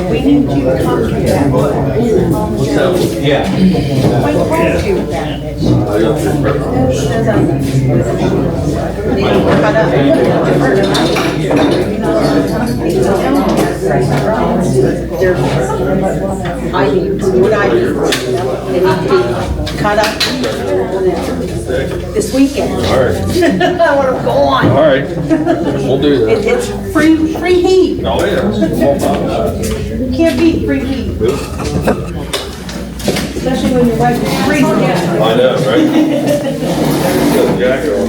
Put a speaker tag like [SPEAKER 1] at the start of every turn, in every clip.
[SPEAKER 1] We need you to come to that.
[SPEAKER 2] Yeah.
[SPEAKER 1] What was you about it? I need, what I need, they need to be cut up this weekend.
[SPEAKER 2] All right.
[SPEAKER 1] I want to go on.
[SPEAKER 2] All right. We'll do that.
[SPEAKER 1] It's free heat.
[SPEAKER 2] Oh, yeah.
[SPEAKER 1] You can't beat free heat. Especially when your wife is freezing down.
[SPEAKER 2] I know, right? Got the jacket on.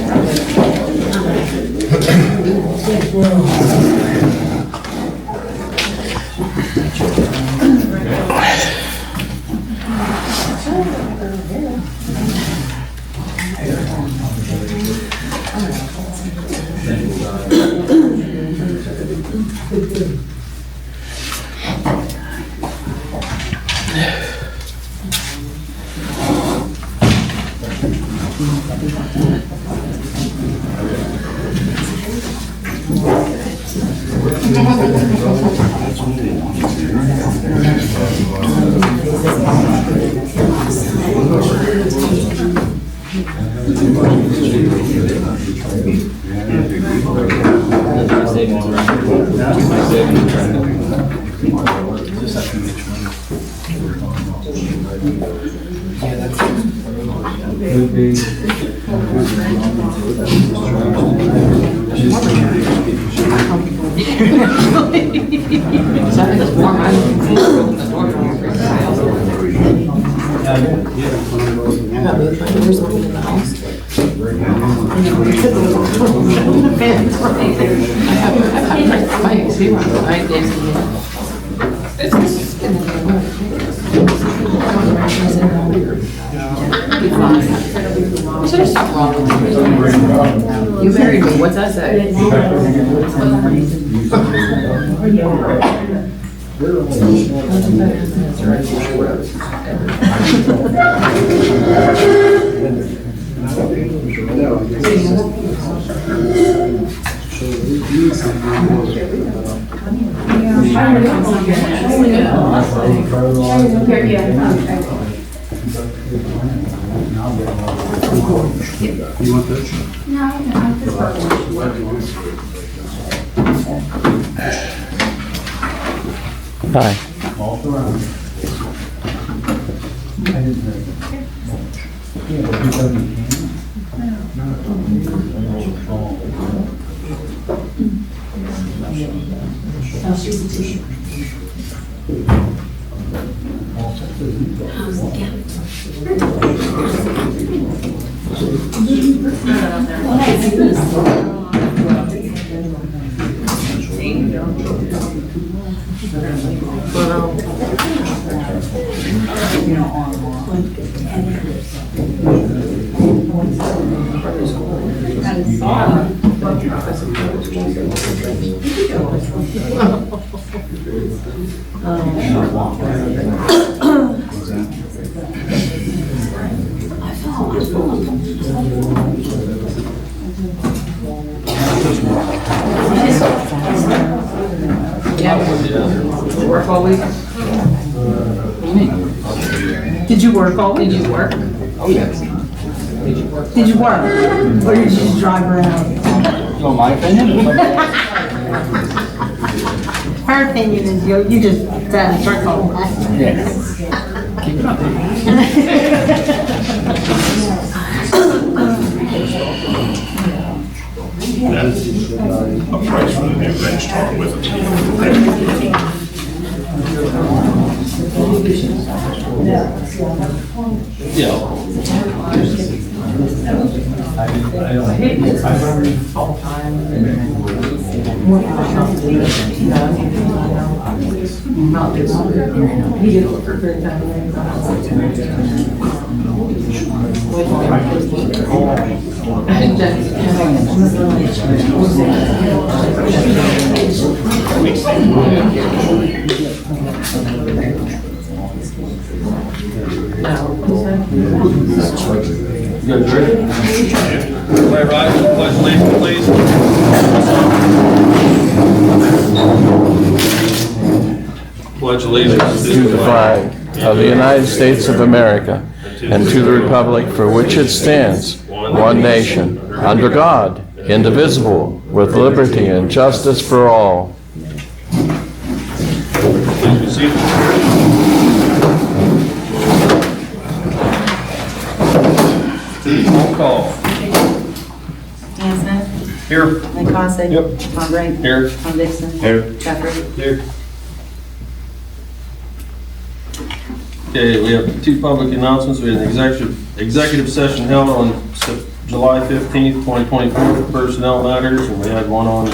[SPEAKER 3] You married me, what's that say?
[SPEAKER 4] You want this?
[SPEAKER 5] No, no, this
[SPEAKER 6] Hi.
[SPEAKER 4] All around. I didn't know. Yeah, but you don't need
[SPEAKER 3] Work all week? Did you work all week? Did you work?
[SPEAKER 4] Oh, yes.
[SPEAKER 3] Did you work?
[SPEAKER 1] Did you work? Or did you just drive around?
[SPEAKER 4] You want my opinion?
[SPEAKER 1] Her opinion is you just sat in a circle.
[SPEAKER 4] Keep it up.
[SPEAKER 2] A price for the new bench top with it.
[SPEAKER 5] Good, ready? Everybody rise and pledge allegiance, please. Pledge allegiance
[SPEAKER 6] to the flag of the United States of America and to the republic for which it stands, one nation, under God, indivisible, with liberty and justice for all.
[SPEAKER 5] Please be seated. Roll call.
[SPEAKER 7] Dan Smith,
[SPEAKER 5] Here.
[SPEAKER 7] Nick Costa.
[SPEAKER 5] Yep.
[SPEAKER 7] Tom Brink.
[SPEAKER 5] Here.
[SPEAKER 7] Tom Dixon.
[SPEAKER 5] Here.
[SPEAKER 7] Jeff Reed.
[SPEAKER 5] Here. Okay, we have two public announcements. We had an executive session held on July 15th, 2024 for personnel matters, and we had one on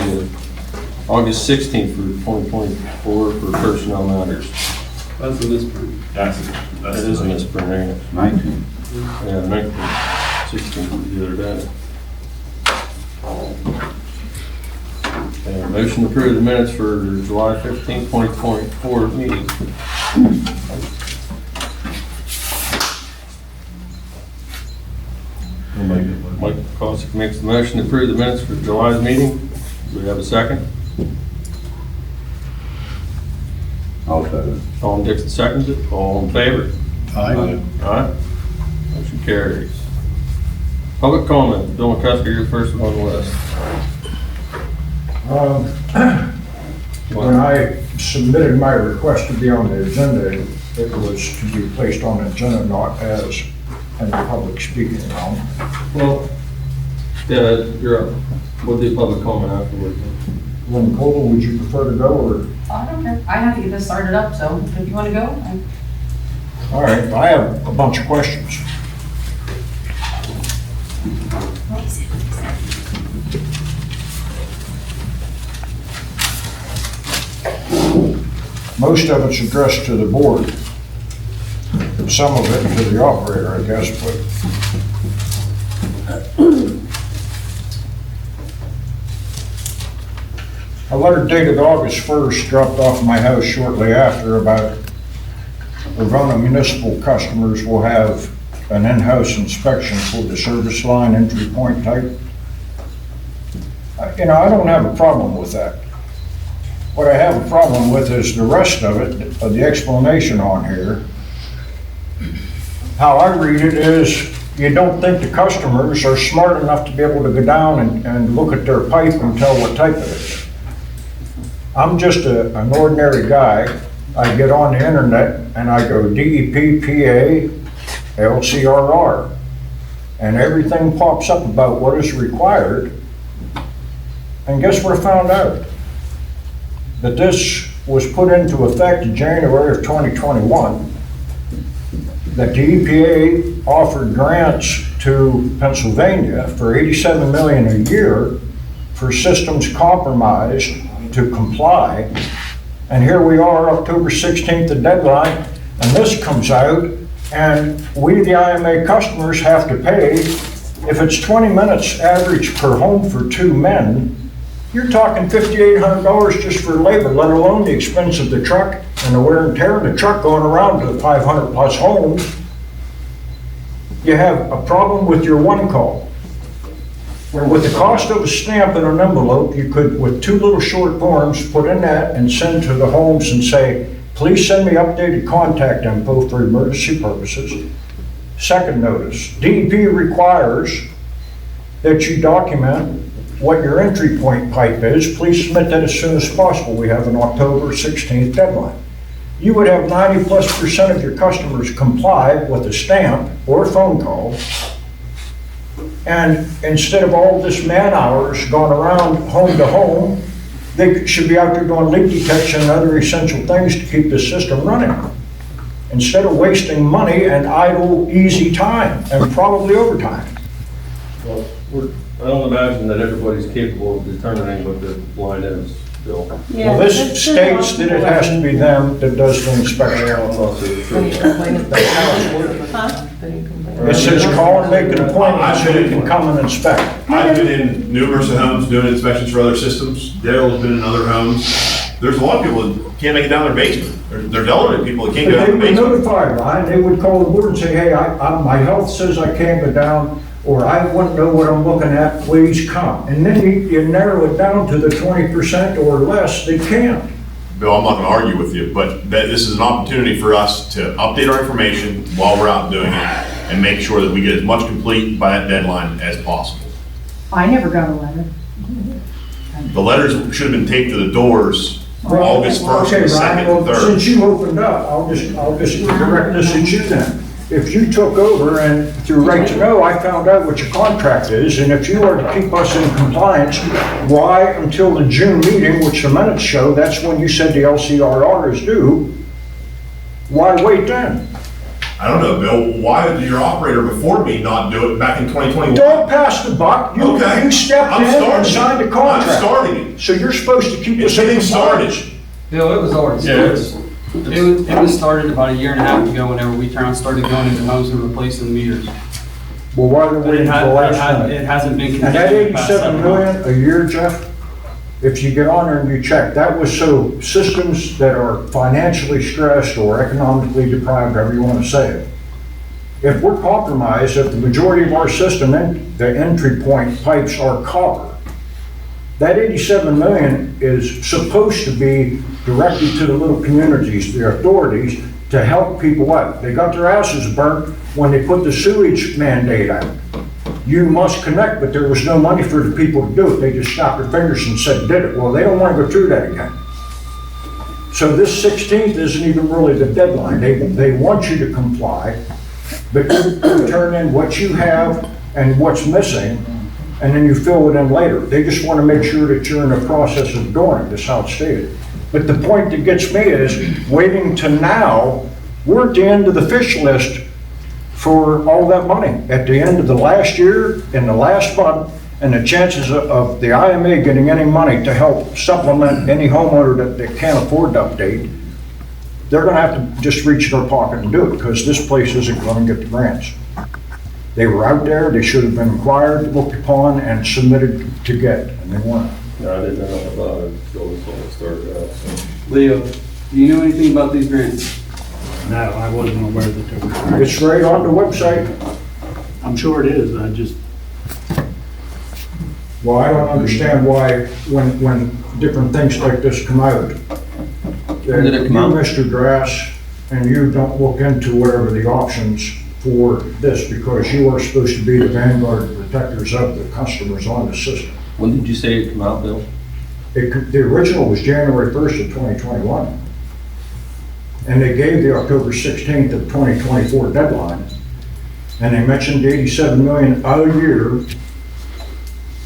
[SPEAKER 5] August 16th for 2024 for personnel matters.
[SPEAKER 2] That's a misprint. That
[SPEAKER 5] It is a misprint, ain't it?
[SPEAKER 4] 19.
[SPEAKER 5] Yeah, 19, 16 was the other day. Motion to approve the minutes for July 15th, 2024 meeting. Mike Cossack makes the motion to approve the minutes for July's meeting. Do we have a second?
[SPEAKER 4] I'll second.
[SPEAKER 5] Tom Dixon seconds it. All in favor?
[SPEAKER 4] Aye.
[SPEAKER 5] Aye. Motion carries. Public comment. Bill McCusker, you're the first one on the list.
[SPEAKER 8] When I submitted my request to be on the agenda, it was to be placed on the agenda, not as in the public speaking round.
[SPEAKER 5] Well, yeah, you're up. We'll do public comment afterward.
[SPEAKER 8] Lynn Cole, would you prefer to go, or?
[SPEAKER 9] I don't care. I have to get this started up, so if you want to go,
[SPEAKER 8] All right, I have a bunch of questions. Most of it's addressed to the board. Some of it to the operator, I guess, but a letter dated August 1st dropped off my house shortly after about Ravona municipal customers will have an in-house inspection for the service line entry point type. You know, I don't have a problem with that. What I have a problem with is the rest of it, of the explanation on here. How I read it is, you don't think the customers are smart enough to be able to go down and look at their pipe and tell what type it is. I'm just an ordinary guy. I get on the internet and I go DEP, PA, LCRR, and everything pops up about what is required. And guess what I found out? That this was put into effect in January of 2021. That the EPA offered grants to Pennsylvania for $87 million a year for systems compromised to comply. And here we are, October 16th, the deadline, and this comes out, and we, the IMA customers, have to pay. If it's 20 minutes average per home for 2 men, you're talking $5,800 just for labor, let alone the expense of the truck and the wear and tear of the truck going around to the 500 plus homes. You have a problem with your one call. Where with the cost of a stamp and an envelope, you could, with 2 little short forms, put in that and send to the homes and say, please send me updated contact info for emergency purposes. Second notice, DEP requires that you document what your entry point pipe is. Please submit that as soon as possible. We have an October 16th deadline. You would have 90+% of your customers comply with a stamp or a phone call. And instead of all this man hours going around home to home, they should be out there doing leak detection and other essential things to keep the system running. Instead of wasting money and idle, easy time, and probably overtime.
[SPEAKER 5] Well, I don't imagine that everybody's capable of determining what the line is, Bill.
[SPEAKER 8] Well, this states that it has to be them that does the inspection. It says call and make an appointment so they can come and inspect.
[SPEAKER 2] I've been in numerous homes doing inspections for other systems. Daryl's been in other homes. There's a lot of people that can't make it down their basement. There's elderly people that can't
[SPEAKER 8] But
[SPEAKER 2] get
[SPEAKER 8] they
[SPEAKER 2] down their
[SPEAKER 8] would
[SPEAKER 2] basement.
[SPEAKER 8] notify, Ryan, they would call the board and say, hey, my health says I can't go down, or I wouldn't know what I'm looking at, please come. And then you narrow it down to the 20% or less that can't.
[SPEAKER 2] Bill, I'm not gonna argue with you, but this is an opportunity for us to update our information while we're out doing it and make sure that we get as much complete by that deadline as possible.
[SPEAKER 9] I never got a letter.
[SPEAKER 2] The letters should have been taped to the doors August 1st,
[SPEAKER 8] Okay,
[SPEAKER 2] and
[SPEAKER 8] Ryan,
[SPEAKER 2] 2nd, and
[SPEAKER 8] well,
[SPEAKER 2] 3rd.
[SPEAKER 8] since you opened up, I'll just direct this at you then. If you took over and through right to know, I found out what your contract is, and if you are to keep us in compliance, why until the June meeting, which the minutes show, that's when you said the LCRR is due, why wait then?
[SPEAKER 2] I don't know, Bill, why did your operator before me not do it back in 2021?
[SPEAKER 8] Don't pass the buck.
[SPEAKER 2] Okay.
[SPEAKER 8] You stepped
[SPEAKER 2] I'm
[SPEAKER 8] in
[SPEAKER 2] starting
[SPEAKER 8] and
[SPEAKER 2] it.
[SPEAKER 8] signed a contract.
[SPEAKER 2] I'm starting it.
[SPEAKER 8] So you're supposed to keep
[SPEAKER 2] It's
[SPEAKER 8] us in
[SPEAKER 2] getting
[SPEAKER 8] compliance.
[SPEAKER 2] started.
[SPEAKER 3] Bill, it was already
[SPEAKER 5] Yeah,
[SPEAKER 3] started. It was started about a year and a half ago whenever we started going into homes and replacing the meters.
[SPEAKER 8] Well, why are they
[SPEAKER 3] But
[SPEAKER 8] waiting until the last minute?
[SPEAKER 3] it hasn't been
[SPEAKER 8] And that
[SPEAKER 3] continued the past
[SPEAKER 8] 87
[SPEAKER 3] 7 months.
[SPEAKER 8] million a year, Jeff, if you get on there and you check, that was so systems that are financially stressed or economically deprived, however you want to say it. If we're compromised, if the majority of our system, the entry point pipes are copper, that 87 million is supposed to be directed to the little communities, the authorities, to help people out. They got their asses burnt when they put the sewage mandate out. You must connect, but there was no money for the people to do it. They just snapped their fingers and said, did it. Well, they don't want to go through that again. So this 16th isn't even really the deadline. They want you to comply, but you turn in what you have and what's missing, and then you fill it in later. They just want to make sure that you're in the process of doing it, that's how it's stated. But the point that gets me is, waiting to now, we're at the end of the fish list for all that money. At the end of the last year, in the last month, and the chances of the IMA getting any money to help supplement any homeowner that can't afford to update, they're gonna have to just reach their pocket and do it, because this place isn't gonna get the grants. They were out there, they should have been inquired, looked upon, and submitted to get, and they weren't.
[SPEAKER 5] No, I didn't know about it until this one started out, so.
[SPEAKER 3] Leo, do you know anything about these grants?
[SPEAKER 4] No, I wasn't aware that there was.
[SPEAKER 8] It's right on the website.
[SPEAKER 4] I'm sure it is, I just,
[SPEAKER 8] Well, I don't understand why, when different things like this come out,
[SPEAKER 5] When did it come
[SPEAKER 8] you,
[SPEAKER 5] out?
[SPEAKER 8] Mr. Grass, and you don't look into whatever the options for this, because you are supposed to be the vanguard protectors of the customers on the system.
[SPEAKER 5] When did you say it come out, Bill?
[SPEAKER 8] The original was January 1st of 2021. And they gave the October 16th of 2024 deadline. And they mentioned 87 million a year.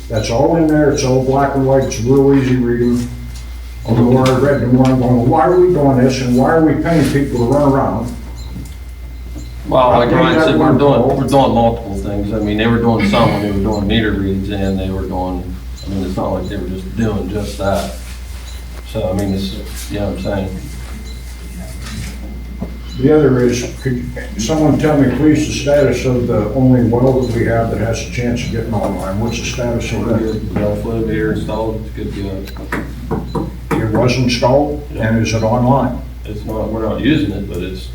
[SPEAKER 8] That's all in there, it's all black and white, it's real easy reading. The more I read, the more I'm going, well, why are we doing this, and why are we paying people to run around?
[SPEAKER 5] Well, like
[SPEAKER 8] I think
[SPEAKER 5] Ryan
[SPEAKER 8] that
[SPEAKER 5] said,
[SPEAKER 8] one call-
[SPEAKER 5] we're doing multiple things. I mean, they were doing some when they were doing meter reads, and they were doing, I mean, it's not like they were just doing just that. So, I mean, it's, you know what I'm saying?
[SPEAKER 8] The other is, could someone tell me, please, the status of the only well that we have that has a chance of getting online? What's the status of that?
[SPEAKER 5] Well, flow meter installed, it's good to go.
[SPEAKER 8] It was installed, and is it online?
[SPEAKER 5] It's not, we're not using it, but it's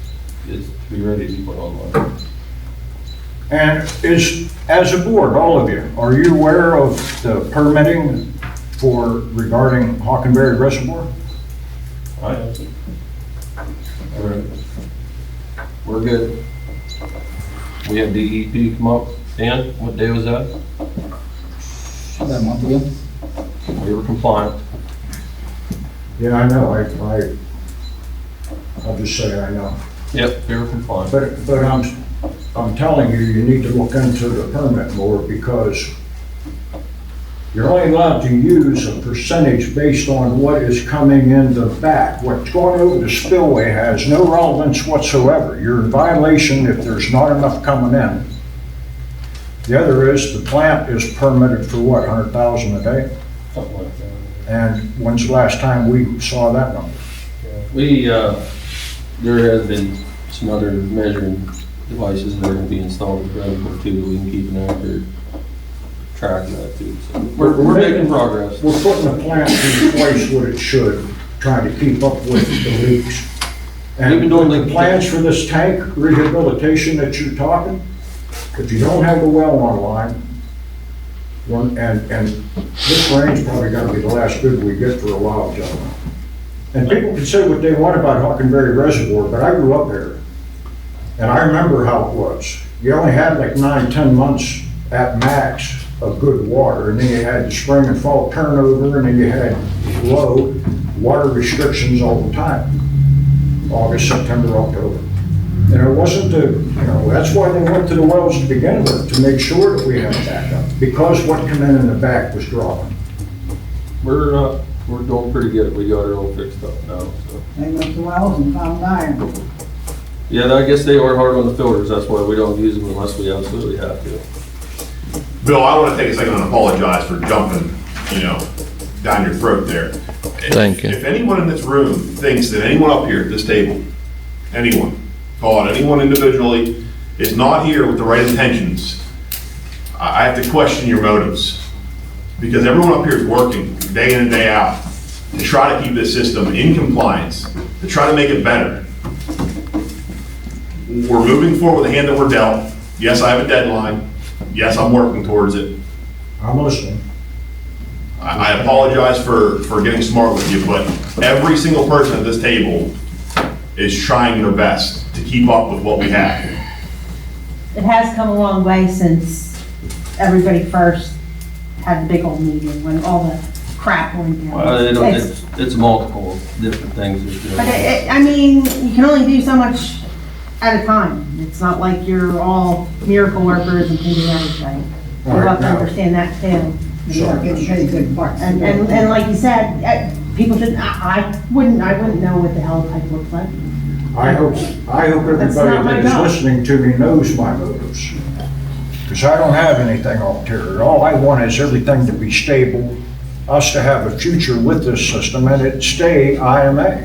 [SPEAKER 5] to be ready to be put online.
[SPEAKER 8] And as a board, all of you, are you aware of the permitting regarding Hockenberry Reservoir?
[SPEAKER 5] I have to. All right. We're good. We had DEP come up, and what day was that?
[SPEAKER 4] About a month ago.
[SPEAKER 5] We were compliant.
[SPEAKER 8] Yeah, I know, I'll just say I know.
[SPEAKER 5] Yep, we were compliant.
[SPEAKER 8] But I'm telling you, you need to look into the permit more because you're only allowed to use a percentage based on what is coming in the back. What's going over the spillway has no relevance whatsoever. You're in violation if there's not enough coming in. The other is, the plant is permitted for what, 100,000 a day?
[SPEAKER 5] Something like that.
[SPEAKER 8] And when's the last time we saw that number?
[SPEAKER 5] We, there has been some other measuring devices that are gonna be installed at Redwood too, that we can keep an accurate track of that too. So we're making progress.
[SPEAKER 8] We're putting the plant in place what it should, trying to keep up with the leaks.
[SPEAKER 5] We've
[SPEAKER 8] And
[SPEAKER 5] been doing
[SPEAKER 8] the
[SPEAKER 5] like-
[SPEAKER 8] plans for this tank rehabilitation that you're talking, if you don't have the well online, and this rain's probably gonna be the last good we get for a while, gentlemen. And people can say what they want about Hockenberry Reservoir, but I grew up there. And I remember how it was. You only had like 9, 10 months at max of good water, and then you had the spring and fall turnover, and then you had low water restrictions all the time. August, September, October. And it wasn't that's why they went to the wells to begin with, to make sure that we had backup, because what came in the back was dropping.
[SPEAKER 5] We're doing pretty good. We got it all fixed up now, so.
[SPEAKER 9] They went to wells and found iron.
[SPEAKER 5] Yeah, I guess they are hard on the filters. That's why we don't use them unless we absolutely have to.
[SPEAKER 2] Bill, I want to take a second and apologize for jumping, down your throat there.
[SPEAKER 6] Thank you.
[SPEAKER 2] If anyone in this room thinks that anyone up here at this table, anyone, call it anyone individually, is not here with the right intentions, I have to question your motives. Because everyone up here is working day in and day out to try to keep this system in compliance, to try to make it better. We're moving forward with the hand that we're dealt. Yes, I have a deadline. Yes, I'm working towards it.
[SPEAKER 8] I'm listening.
[SPEAKER 2] I apologize for getting smart with you, but every single person at this table is trying their best to keep up with what we have.
[SPEAKER 1] It has come a long way since everybody first had the big old meeting, when all the crap went down.
[SPEAKER 5] Well, it's multiple different things.
[SPEAKER 1] But I mean, you can only do so much at a time. It's not like you're all miracle workers and can do everything. You
[SPEAKER 8] All right,
[SPEAKER 1] have to
[SPEAKER 8] now-
[SPEAKER 1] understand that too.
[SPEAKER 9] They are getting pretty good parts.
[SPEAKER 1] And like you said, people should, I wouldn't know what the hell a pipe looks like.
[SPEAKER 8] I hope
[SPEAKER 1] That's not
[SPEAKER 8] everybody
[SPEAKER 1] my
[SPEAKER 8] that is
[SPEAKER 1] job.
[SPEAKER 8] listening to me knows my motives. Because I don't have anything ulterior. All I want is everything to be stable, us to have a future with this system, and it stay IMA.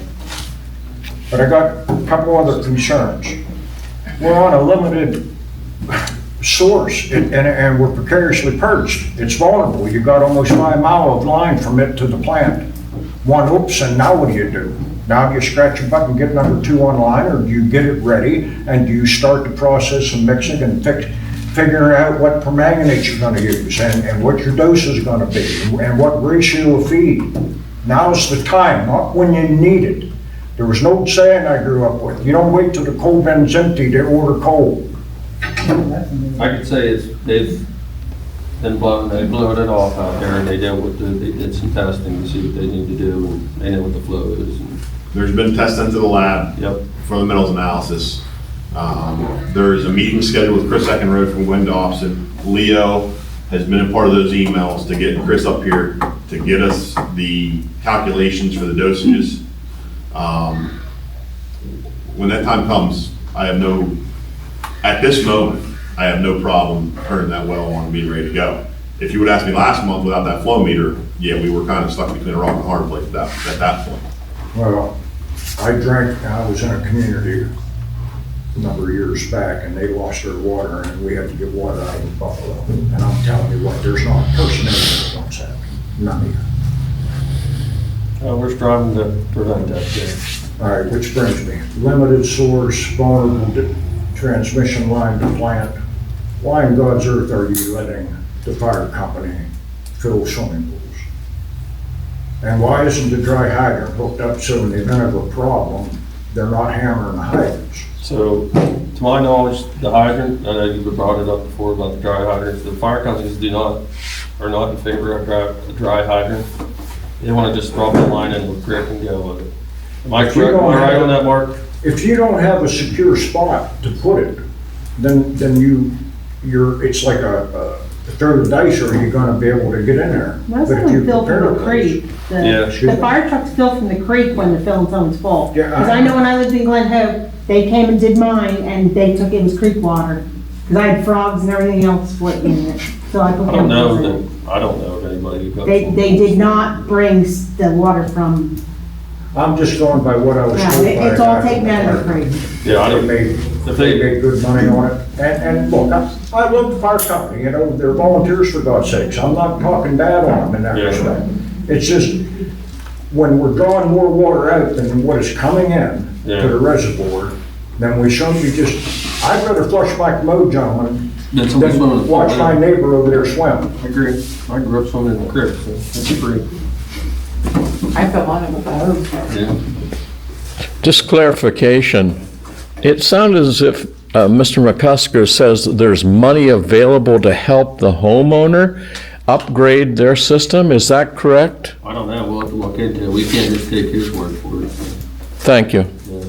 [SPEAKER 8] But I got a couple other concerns. We're on a limited source, and we're precariously perched. It's vulnerable. You got almost 5 miles of line from it to the plant. One oops, and now what do? Now do you scratch your butt and get number 2 online, or do you get it ready, and do you start the process of mixing and figuring out what permanganate you're gonna use, and what your dose is gonna be, and what ratio of feed? Now's the time, not when you need it. There was no saying I grew up with. You don't wait till the coal bin's empty to order coal.
[SPEAKER 5] I could say they've been blowing it off out there, and they did some testing to see what they need to do, and they know what the flow is. and-
[SPEAKER 2] There's been tests into the lab
[SPEAKER 5] Yep.
[SPEAKER 2] for the metals analysis. There is a meeting scheduled with Chris Eckenrode from Wind Dobson. Leo has been a part of those emails to get Chris up here to get us the calculations for the dosages. When that time comes, at this moment, I have no problem turning that well on and being ready to go. If you would ask me last month without that flow meter, yeah, we were kind of stuck between a rock and a hard place at that point.
[SPEAKER 8] Well, I drank, I was in a community a number of years back, and they lost their water, and we had to get water out of Buffalo. And I'm telling you what, there's not a person in there that wants that, none of you.
[SPEAKER 5] We're striving to prevent that, yeah.
[SPEAKER 8] All right, which brings me, limited source, vulnerable transmission line to plant. Why in God's earth are you letting the fire company fill swimming pools? And why isn't the dry hydrant hooked up so in the event of a problem, they're not hammering the hydrants?
[SPEAKER 5] So to my knowledge, the hydrant, I know you've brought it up before about the dry hydrants, the fire companies are not in favor of a dry hydrant. They want to just drop the line in the creek and go with it. Am I correct, am I right on that, Mark?
[SPEAKER 8] If you don't have a secure spot to put it, then it's like a throw the dice, or you're gonna be able to get in there.
[SPEAKER 1] Most
[SPEAKER 8] But
[SPEAKER 1] of
[SPEAKER 8] if you
[SPEAKER 1] them fill
[SPEAKER 8] prepare
[SPEAKER 1] from the
[SPEAKER 8] those-
[SPEAKER 1] creek.
[SPEAKER 5] Yeah.
[SPEAKER 1] The fire trucks fill from the creek when the filling zone's full.
[SPEAKER 8] Yeah,
[SPEAKER 1] Because I know when I lived in Glen Hope, they came and did mine, and they took, it was creek water. Because I had frogs and everything else floating in it, so I put
[SPEAKER 5] I don't know
[SPEAKER 1] chemicals in it.
[SPEAKER 5] I don't know if anybody who comes.
[SPEAKER 1] They did not bring the water from,
[SPEAKER 8] I'm just going by what I was
[SPEAKER 1] yeah,
[SPEAKER 8] told by.
[SPEAKER 1] it's all taken out of the creek.
[SPEAKER 5] Yeah, I
[SPEAKER 8] They
[SPEAKER 5] don't,
[SPEAKER 8] made,
[SPEAKER 5] If
[SPEAKER 8] they
[SPEAKER 5] they-
[SPEAKER 8] made good money on it. And look, I love the fire company, you know, they're volunteers for God's sakes. I'm not talking bad on them in that
[SPEAKER 5] Yeah.
[SPEAKER 8] respect. It's just, when we're drawing more water out than what is coming in
[SPEAKER 5] Yeah.
[SPEAKER 8] to the reservoir, then we shouldn't be just, I'd rather flush my commode, gentlemen,
[SPEAKER 5] That's what we're swimming.
[SPEAKER 8] than watch my neighbor over there swim.
[SPEAKER 5] I agree. I grew up swimming in the creek, so that's free.
[SPEAKER 7] I put one in with the hose.
[SPEAKER 5] Yeah.
[SPEAKER 6] Just clarification, it sounded as if Mr. McCusker says that there's money available to help the homeowner upgrade their system, is that correct?
[SPEAKER 5] I don't know, we'll have to look into it. We can't just take his word for it.
[SPEAKER 6] Thank you.
[SPEAKER 5] Yeah.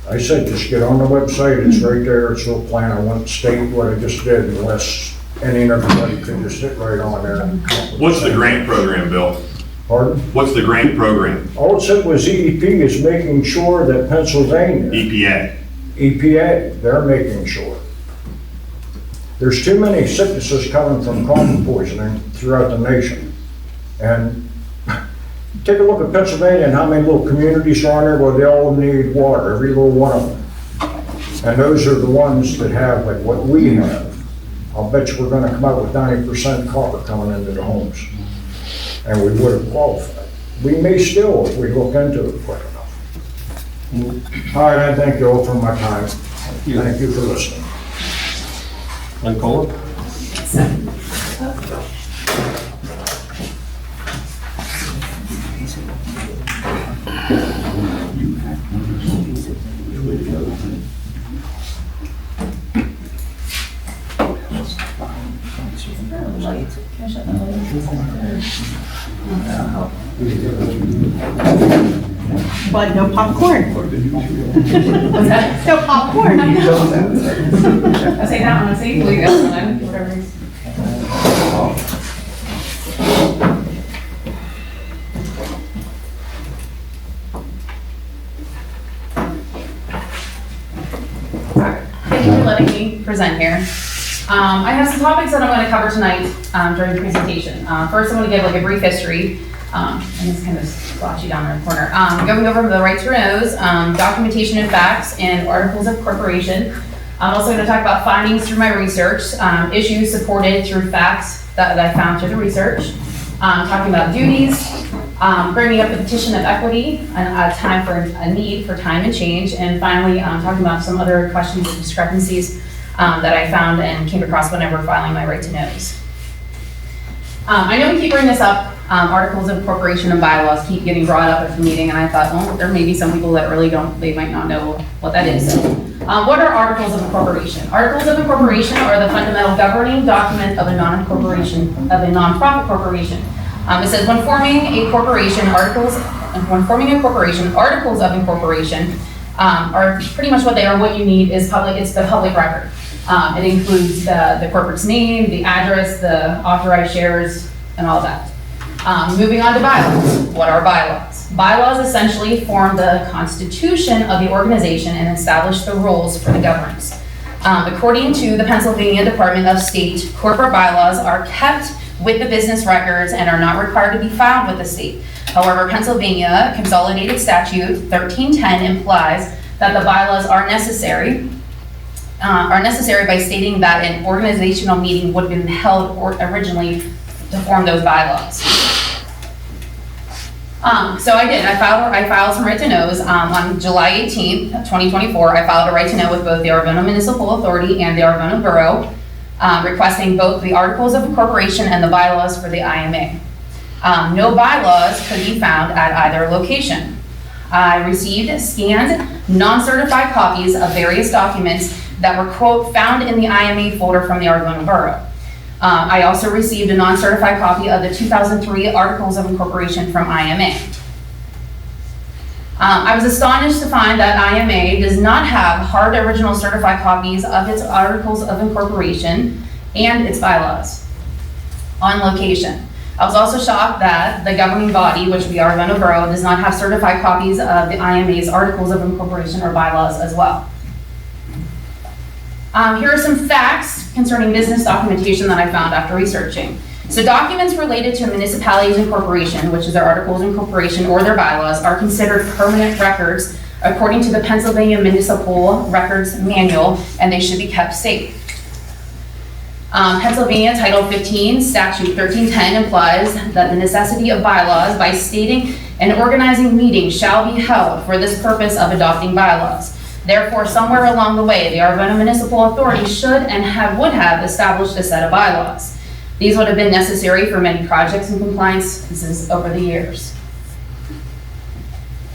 [SPEAKER 8] I said, just get on the website, it's right there, it's a little plan, I won't state what I just did unless any and everybody could just hit right on there. and come up with
[SPEAKER 2] What's the
[SPEAKER 8] thing.
[SPEAKER 2] grant program, Bill?
[SPEAKER 8] Pardon?
[SPEAKER 2] What's the grant program?
[SPEAKER 8] All it said was EEP is making sure that Pennsylvania,
[SPEAKER 2] EPA.
[SPEAKER 8] EPA, they're making sure. There's too many sicknesses coming from common poisoning throughout the nation. And take a look at Pennsylvania and how many little communities are on there where they all need water, every little one of them. And those are the ones that have like what we have. I'll bet you we're gonna come out with 90% copper coming into the homes. And we would have qualified. We may still if we look into it quick enough. All right, I thank you all for my time. Thank you for listening.
[SPEAKER 5] And Cole?
[SPEAKER 1] But no popcorn.
[SPEAKER 7] What's that?
[SPEAKER 1] No popcorn.
[SPEAKER 7] I'll take that one, see, leave that one, whatever. Thank you for letting me present here. I have some topics that I'm going to cover tonight during the presentation. First, I'm going to give like a brief history, and it's kind of splotchy down in the corner. Going over the right to knows, documentation and facts, and articles of incorporation. I'm also going to talk about findings through my research, issues supported through facts that I found through the research, talking about duties, bringing up the petition of equity, a time for a need for time and change, and finally talking about some other questions and discrepancies that I found and came across whenever filing my right to knows. I know we keep bringing this up, articles of incorporation and bylaws keep getting brought up at the meeting, and I thought, oh, there may be some people that really don't, they might not know what that is. What are articles of incorporation? Articles of incorporation are the fundamental governing document of a non-corporation, of a nonprofit corporation. It says when forming a corporation, articles of incorporation are pretty much what they are. What you need is public, it's the public record. It includes the corporate's name, the address, the authorized shares, and all that. Moving on to bylaws. What are bylaws? Bylaws essentially form the constitution of the organization and establish the rules for the governance. According to the Pennsylvania Department of State, corporate bylaws are kept with the business records and are not required to be filed with the state. However, Pennsylvania Consolidated Statute 1310 implies that the bylaws are necessary by stating that an organizational meeting would have been held originally to form those bylaws. So I did. I filed some right to knows on July 18th, 2024. I filed a right to know with both the Arvona Municipal Authority and the Arvona Borough, requesting both the articles of incorporation and the bylaws for the IMA. No bylaws could be found at either location. I received scanned, non-certified copies of various documents that were, quote, found in the IMA folder from the Arvona Borough. I also received a non-certified copy of the 2003 Articles of Incorporation from IMA. I was astonished to find that IMA does not have hard original certified copies of its Articles of Incorporation and its bylaws on location. I was also shocked that the governing body, which we are Arvona Borough, does not have certified copies of the IMA's Articles of Incorporation or bylaws as well. Here are some facts concerning business documentation that I found after researching. So documents related to a municipality's incorporation, which is their Articles of Incorporation or their bylaws, are considered permanent records according to the Pennsylvania Municipal Records Manual, and they should be kept safe. Pennsylvania Title 15, Statute 1310 implies that the necessity of bylaws by stating an organizing meeting shall be held for this purpose of adopting bylaws. Therefore, somewhere along the way, the Arvona Municipal Authority should and would have established a set of bylaws. These would have been necessary for many projects and compliances over the years.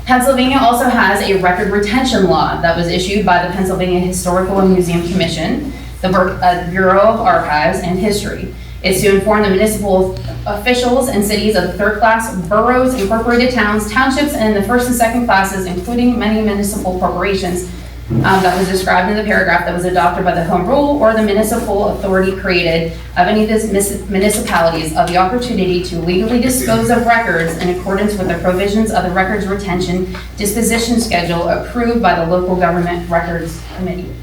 [SPEAKER 7] Pennsylvania also has a record retention law that was issued by the Pennsylvania Historical and Museum Commission, the Bureau of Archives and History. It's to inform the municipal officials and cities of the third class, boroughs, incorporated towns, townships, and the first and second classes, including many municipal corporations, that was described in the paragraph that was adopted by the Home Rule or the municipal authority created of any of these municipalities of the opportunity to legally dispose of records in accordance with the provisions of the Records Retention Disposition Schedule approved by the Local Government Records Committee.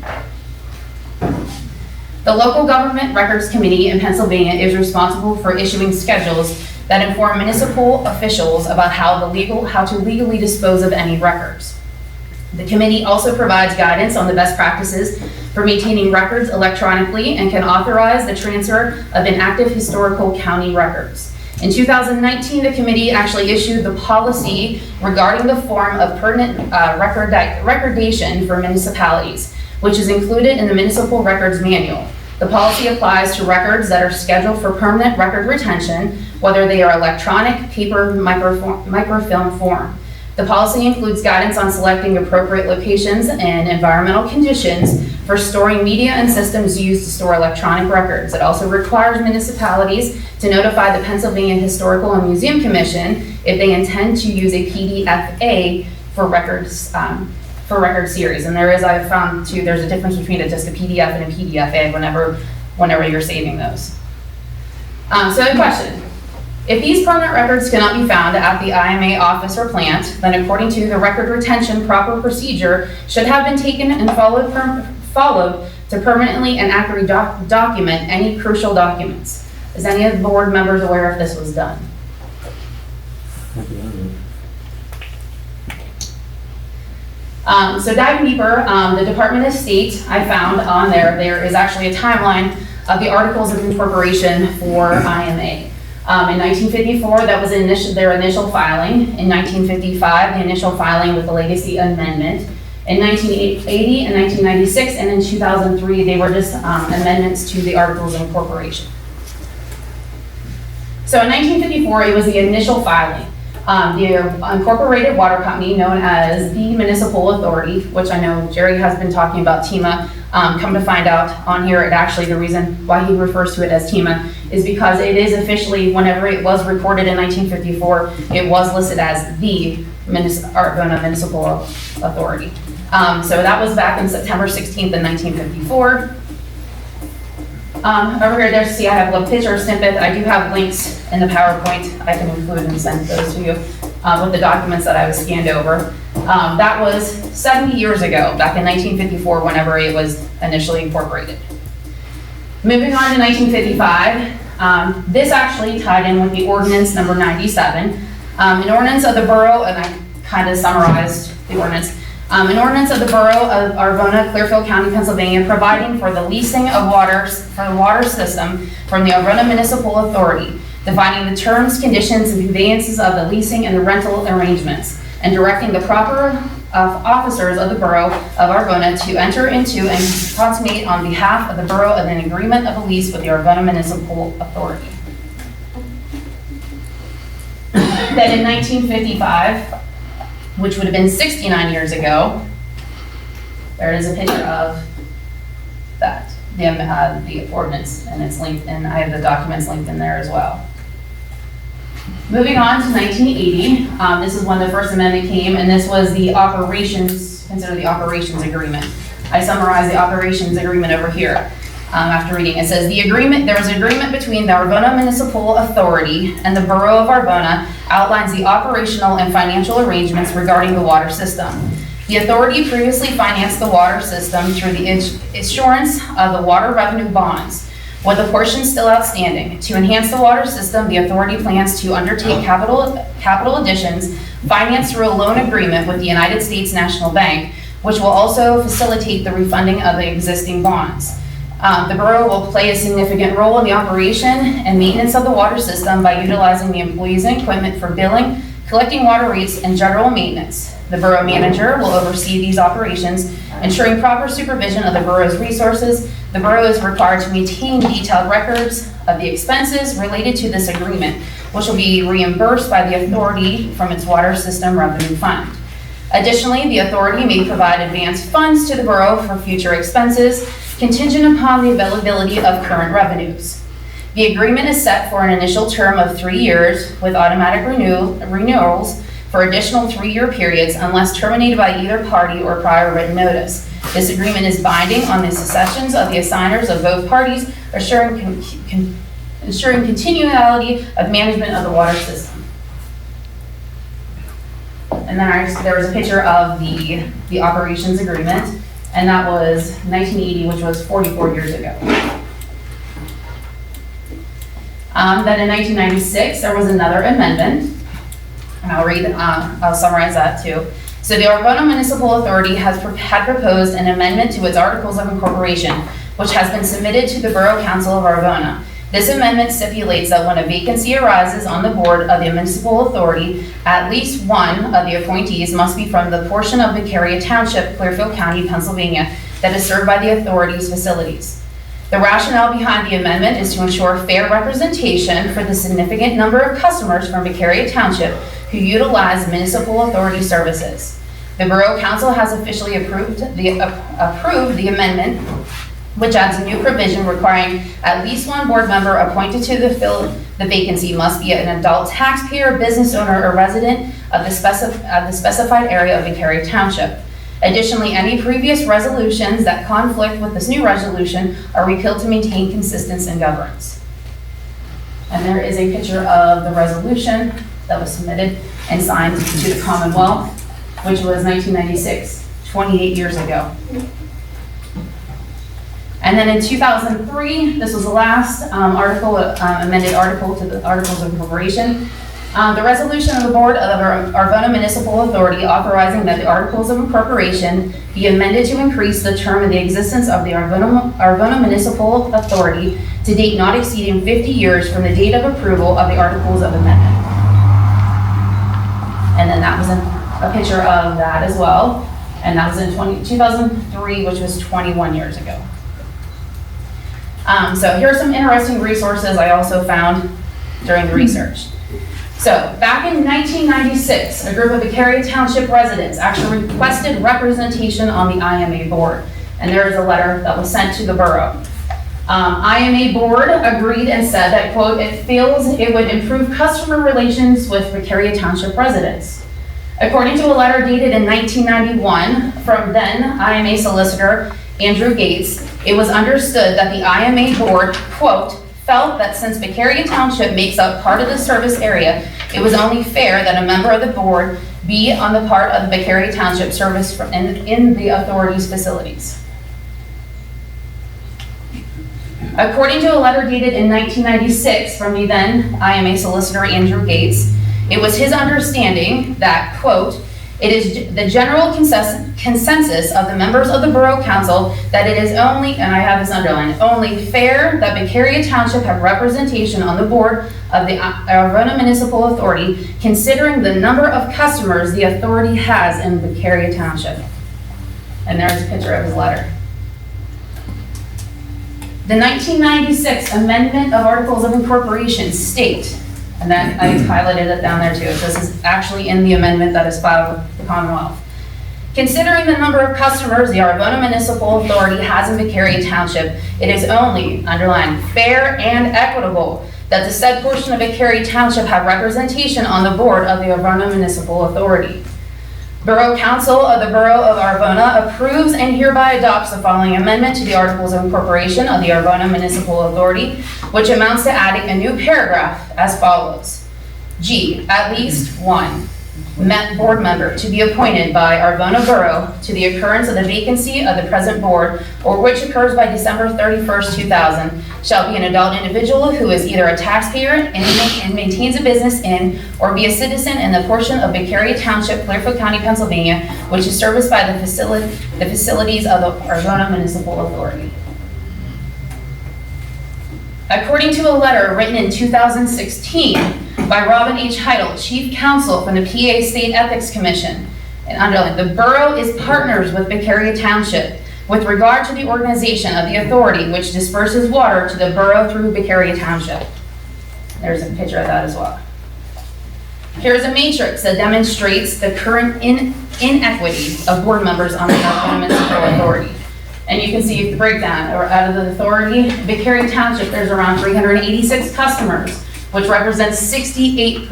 [SPEAKER 7] The Local Government Records Committee in Pennsylvania is responsible for issuing schedules that inform municipal officials about how to legally dispose of any records. The committee also provides guidance on the best practices for maintaining records electronically and can authorize the transfer of inactive historical county records. In 2019, the committee actually issued the policy regarding the form of pertinent recordation for municipalities, which is included in the Municipal Records Manual. The policy applies to records that are scheduled for permanent record retention, whether they are electronic, paper, microfilm form. The policy includes guidance on selecting appropriate locations and environmental conditions for storing media and systems used to store electronic records. It also requires municipalities to notify the Pennsylvania Historical and Museum Commission if they intend to use a PDFA for record series. And there is, I've found too, there's a difference between just a PDF and a PDFA whenever you're saving those. So a question. If these permanent records cannot be found at the IMA office or plant, then according to the record retention, proper procedure should have been taken and followed to permanently and accurately document any crucial documents. Is any of the board members aware if this was done? So diving deeper, the Department of State, I found on there is actually a timeline of the Articles of Incorporation for IMA. In 1954, that was their initial filing. In 1955, the initial filing with the Legacy Amendment. In 1980 and 1996, and in 2003, they were just amendments to the Articles of Incorporation. So in 1954, it was the initial filing. The incorporated water company known as the Municipal Authority, which I know Jerry has been talking about TIMA, come to find out on here, the reason why he refers to it as TIMA is because it is officially, whenever it was recorded in 1954, it was listed as the Arvona Municipal Authority. So that was back on September 16th in 1954. Over here, I have a picture snippet. I do have links in the PowerPoint. I can include and send those to you with the documents that I was scanned over. That was 70 years ago, back in 1954, whenever it was initially incorporated. Moving on to 1955, this actually tied in with the ordinance number 97. An ordinance of the borough, and I kind of summarized the ordinance. An ordinance of the Borough of Arvona, Clearfield County, Pennsylvania, providing for the leasing of for the water system from the Arvona Municipal Authority, defining the terms, conditions, and conveyances of the leasing and the rental arrangements, and directing the proper officers of the Borough of Arvona to enter into and consummate on behalf of the Borough of an agreement of a lease with the Arvona Municipal Authority. Then in 1955, which would have been 69 years ago. There is a picture of that, the ordinance, and it's linked, and I have the documents linked in there as well. Moving on to 1980, this is when the First Amendment came, and this was the operations, considered the operations agreement. I summarized the operations agreement over here. After reading, it says there was an agreement between the Arvona Municipal Authority and the Borough of Arvona outlines the operational and financial arrangements regarding the water system. The authority previously financed the water system through the issuance of the water revenue bonds, with a portion still outstanding. To enhance the water system, the authority plans to undertake capital additions financed through a loan agreement with the United States National Bank, which will also facilitate the refunding of the existing bonds. The borough will play a significant role in the operation and maintenance of the water system by utilizing the employees and equipment for billing, collecting water rates, and general maintenance. The borough manager will oversee these operations, ensuring proper supervision of the borough's resources. The borough is required to maintain detailed records of the expenses related to this agreement, which will be reimbursed by the authority from its water system revenue fund. Additionally, the authority may provide advanced funds to the borough for future expenses, contingent upon the availability of current revenues. The agreement is set for an initial term of 3 years with automatic renewals for additional 3-year periods unless terminated by either party or prior written notice. This agreement is binding on the successions of the assigners of both parties, ensuring continuality of management of the water system. And then there was a picture of the operations agreement, and that was 1980, which was 44 years ago. Then in 1996, there was another amendment, and I'll summarize that too. So the Arvona Municipal Authority had proposed an amendment to its Articles of Incorporation, which has been submitted to the Borough Council of Arvona. This amendment stipulates that when a vacancy arises on the board of the municipal authority, at least one of the appointees must be from the portion of Vicaria Township, Clearfield County, Pennsylvania, that is served by the authority's facilities. The rationale behind the amendment is to ensure fair representation for the significant number of customers from Vicaria Township who utilize municipal authority services. The Borough Council has officially approved the amendment, which adds a new provision requiring at least one board member appointed to fill the vacancy must be an adult taxpayer, business owner, or resident of the specified area of Vicaria Township. Additionally, any previous resolutions that conflict with this new resolution are repealed to maintain consistency in governance. And there is a picture of the resolution that was submitted and signed to the Commonwealth, which was 1996, 28 years ago. And then in 2003, this was the last amended article to the Articles of Incorporation. The resolution of the Board of Arvona Municipal Authority authorizing that the Articles of Incorporation be amended to increase the term of the existence of the Arvona Municipal Authority to date not exceeding 50 years from the date of approval of the Articles of Amendment. And then that was a picture of that as well. And that was in 2003, which was 21 years ago. So here are some interesting resources I also found during the research. So back in 1996, a group of Vicaria Township residents actually requested representation on the IMA board. And there is a letter that was sent to the borough. IMA board agreed and said that, quote, it feels it would improve customer relations with Vicaria Township residents. According to a letter dated in 1991 from then IMA solicitor Andrew Gates, it was understood that the IMA board, quote, felt that since Vicaria Township makes up part of the service area, it was only fair that a member of the board be on the part of the Vicaria Township service in the authority's facilities. According to a letter dated in 1996 from the then IMA solicitor Andrew Gates, it was his understanding that, quote, it is the general consensus of the members of the Borough Council that it is only, and I have this underlined, only fair that Vicaria Township have representation on the board of the Arvona Municipal Authority, considering the number of customers the authority has in Vicaria Township. And there's a picture of his letter. The 1996 Amendment of Articles of Incorporation state And then I highlighted it down there too. This is actually in the amendment that is filed with the Commonwealth. Considering the number of customers the Arvona Municipal Authority has in Vicariat Township, it is only, underlined, fair and equitable that the said portion of Vicariat Township have representation on the board of the Arvona Municipal Authority. Borough Council of the Borough of Arvona approves and hereby adopts the following amendment to the Articles of Incorporation of the Arvona Municipal Authority, which amounts to adding a new paragraph as follows. G, at least one board member to be appointed by Arvona Borough to the occurrence of the vacancy of the present board, or which occurs by December 31st, 2000, shall be an adult individual who is either a taxpayer and maintains a business in, or be a citizen in the portion of Vicariat Township, Clearfield County, Pennsylvania, which is serviced by the facilities of the Arvona Municipal Authority. According to a letter written in 2016 by Robin H. Heidel, Chief Counsel from the PA State Ethics Commission, and underlined, the borough is partners with Vicariat Township with regard to the organization of the authority which disperses water to the borough through Vicariat Township. There's a picture of that as well. Here's a matrix that demonstrates the current inequity of board members on the Arvona Municipal Authority. And you can see the breakdown, or out of the authority, Vicariat Township, there's around 386 customers, which represents 68%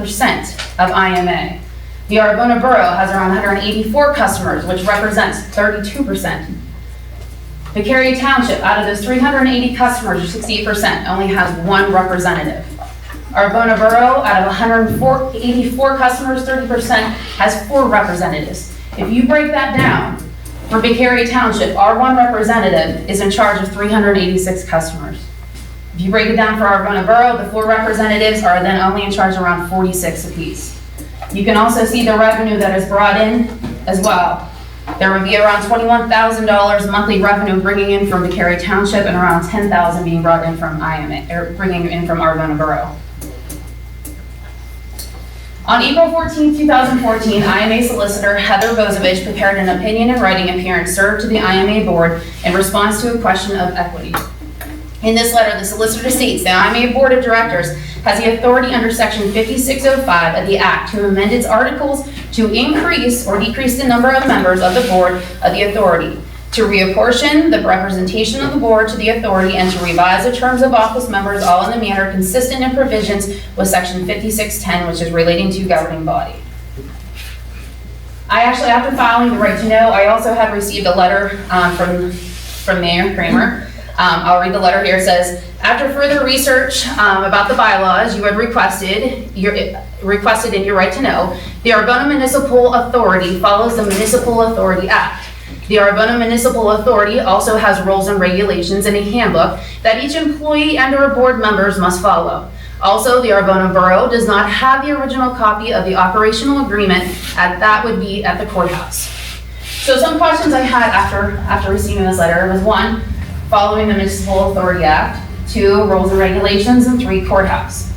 [SPEAKER 7] of IMA. The Arvona Borough has around 184 customers, which represents 32%. Vicariat Township, out of those 380 customers, or 68%, only has one representative. Arvona Borough, out of 184 customers, 30%, has 4 representatives. If you break that down, for Vicariat Township, our one representative is in charge of 386 customers. If you break it down for Arvona Borough, the 4 representatives are then only in charge of around 46 apiece. You can also see the revenue that is brought in as well. There would be around $21,000 monthly revenue bringing in from Vicariat Township and around $10,000 being brought in from IMA, or bringing in from Arvona Borough. On April 14, 2014, IMA solicitor Heather Bozovich prepared an opinion in writing appearance served to the IMA board in response to a question of equity. In this letter, the solicitor states the IMA board of directors has the authority under section 5605 of the Act to amend its articles to increase or decrease the number of members of the board of the authority, to reapportion the representation of the board to the authority, and to revise the terms of office members, all in the manner consistent in provisions with section 5610, which is relating to governing body. I actually, after filing the right to know, I also have received a letter from Mayor Kramer. I'll read the letter here. It says, after further research about the bylaws you had requested in your right to know, the Arvona Municipal Authority follows the Municipal Authority Act. The Arvona Municipal Authority also has rules and regulations and a handbook that each employee and/or board members must follow. Also, the Arvona Borough does not have the original copy of the operational agreement, and that would be at the courthouse. So some questions I had after receiving this letter was 1, following the Municipal Authority Act, 2, rules and regulations, and 3, courthouse.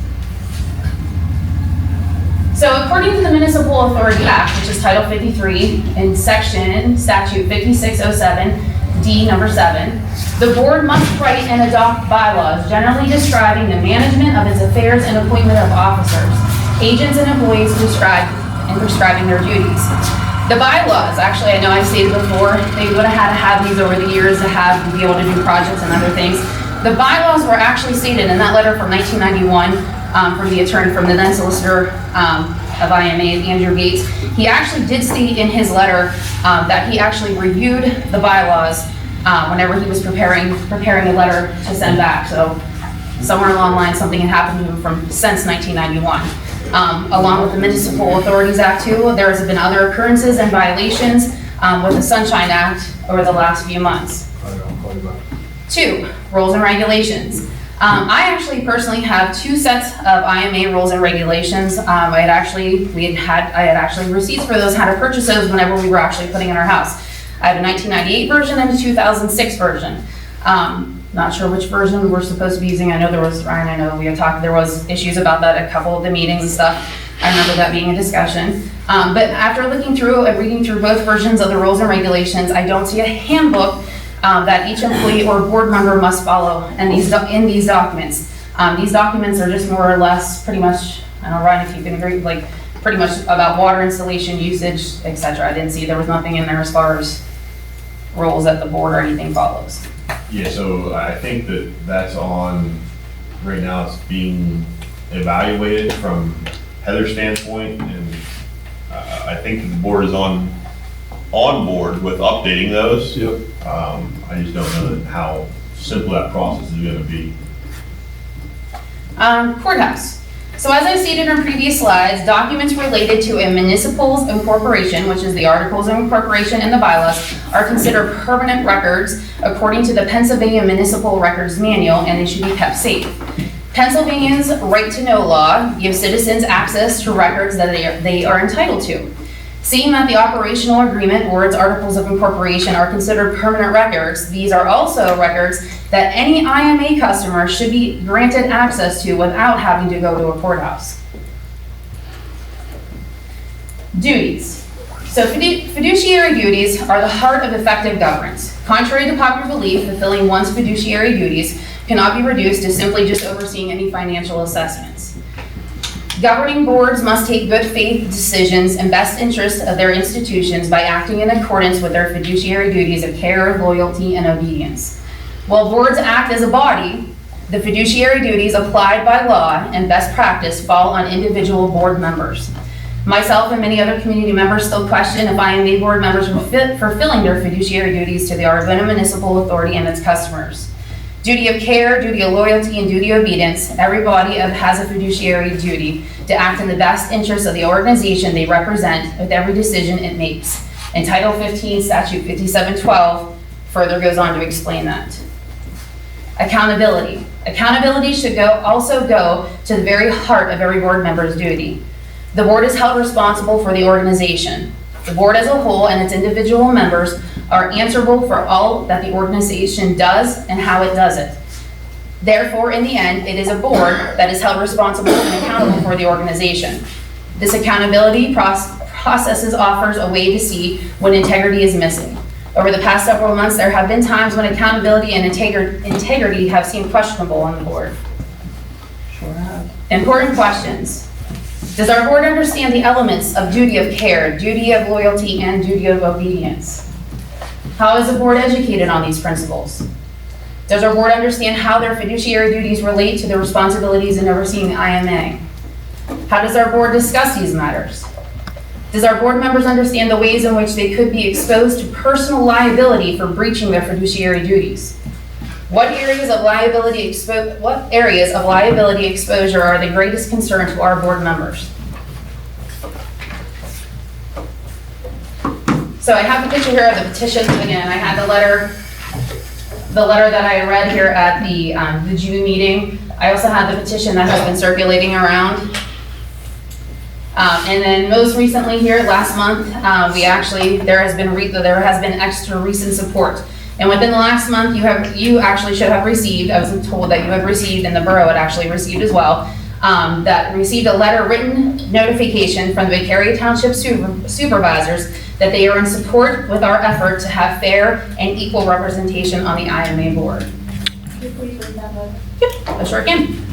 [SPEAKER 7] So according to the Municipal Authority Act, which is Title 53 in statute 5607, D number 7, the board must write and adopt bylaws generally describing the management of its affairs and appointment of officers, agents, and employees prescribing their duties. The bylaws, actually, I know I've stated before, they would have had to have these over the years to be able to do projects and other things. The bylaws were actually stated in that letter from 1991 from the attorney, from the then solicitor of IMA, Andrew Gates. He actually did state in his letter that he actually reviewed the bylaws whenever he was preparing a letter to send back. So somewhere along the line, something had happened to him since 1991. Along with the Municipal Authorities Act too, there has been other occurrences and violations with the Sunshine Act over the last few months. 2, rules and regulations. I actually personally have 2 sets of IMA rules and regulations. I had actually receipts for those, had to purchase those whenever we were actually putting in our house. I have a 1998 version and a 2006 version. Not sure which version we're supposed to be using. I know there was, Ryan, I know we had talked, there was issues about that at a couple of the meetings and stuff. I remember that being a discussion. But after looking through and reading through both versions of the rules and regulations, I don't see a handbook that each employee or board member must follow in these documents. These documents are just more or less pretty much And I'll run if you can agree, like, pretty much about water installation, usage, etc. I didn't see, there was nothing in there as far as rules that the board or anything follows.
[SPEAKER 2] Yeah, so I think that that's on, right now it's being evaluated from Heather's standpoint, and I think that the board is on board with updating those.
[SPEAKER 5] Yep.
[SPEAKER 2] I just don't know how simple that process is gonna be.
[SPEAKER 7] Courthouse. So as I stated in previous slides, documents related to a municipal's incorporation, which is the articles of incorporation and the bylaws, are considered permanent records according to the Pennsylvania Municipal Records Manual, and they should be kept safe. Pennsylvania's right to know law gives citizens access to records that they are entitled to. Seeing that the operational agreement or its articles of incorporation are considered permanent records, these are also records that any IMA customer should be granted access to without having to go to a courthouse. Duties. So fiduciary duties are the heart of effective governance. Contrary to popular belief, fulfilling one's fiduciary duties cannot be reduced to simply just overseeing any financial assessments. Governing boards must take good faith decisions in best interest of their institutions by acting in accordance with their fiduciary duties of care, loyalty, and obedience. While boards act as a body, the fiduciary duties applied by law and best practice fall on individual board members. Myself and many other community members still question if IMA board members are fit for fulfilling their fiduciary duties to the Arvada Municipal Authority and its customers. Duty of care, duty of loyalty, and duty of obedience. Every body has a fiduciary duty to act in the best interest of the organization they represent with every decision it makes. And Title 15, Statute 5712 further goes on to explain that. Accountability. Accountability should also go to the very heart of every board member's duty. The board is held responsible for the organization. The board as a whole and its individual members are answerable for all that the organization does and how it does it. Therefore, in the end, it is a board that is held responsible and accountable for the organization. This accountability process offers a way to see when integrity is missing. Over the past several months, there have been times when accountability and integrity have seemed questionable on the board.
[SPEAKER 1] Sure have.
[SPEAKER 7] Important questions. Does our board understand the elements of duty of care, duty of loyalty, and duty of obedience? How is the board educated on these principles? Does our board understand how their fiduciary duties relate to their responsibilities in overseeing the IMA? How does our board discuss these matters? Does our board members understand the ways in which they could be exposed to personal liability for breaching their fiduciary duties? What areas of liability exposure are the greatest concern to our board members? So I have a picture here of the petitions. Again, I had the letter that I read here at the June meeting. I also had the petition that has been circulating around. And then most recently here, last month, there has been extra recent support. And within the last month, you actually should have received, I was told that you have received, and the borough had actually received as well, that received a written notification from the Victoria Township supervisors that they are in support with our effort to have fair and equal representation on the IMA board.
[SPEAKER 10] Could you please read that letter?
[SPEAKER 7] Yep, I sure can.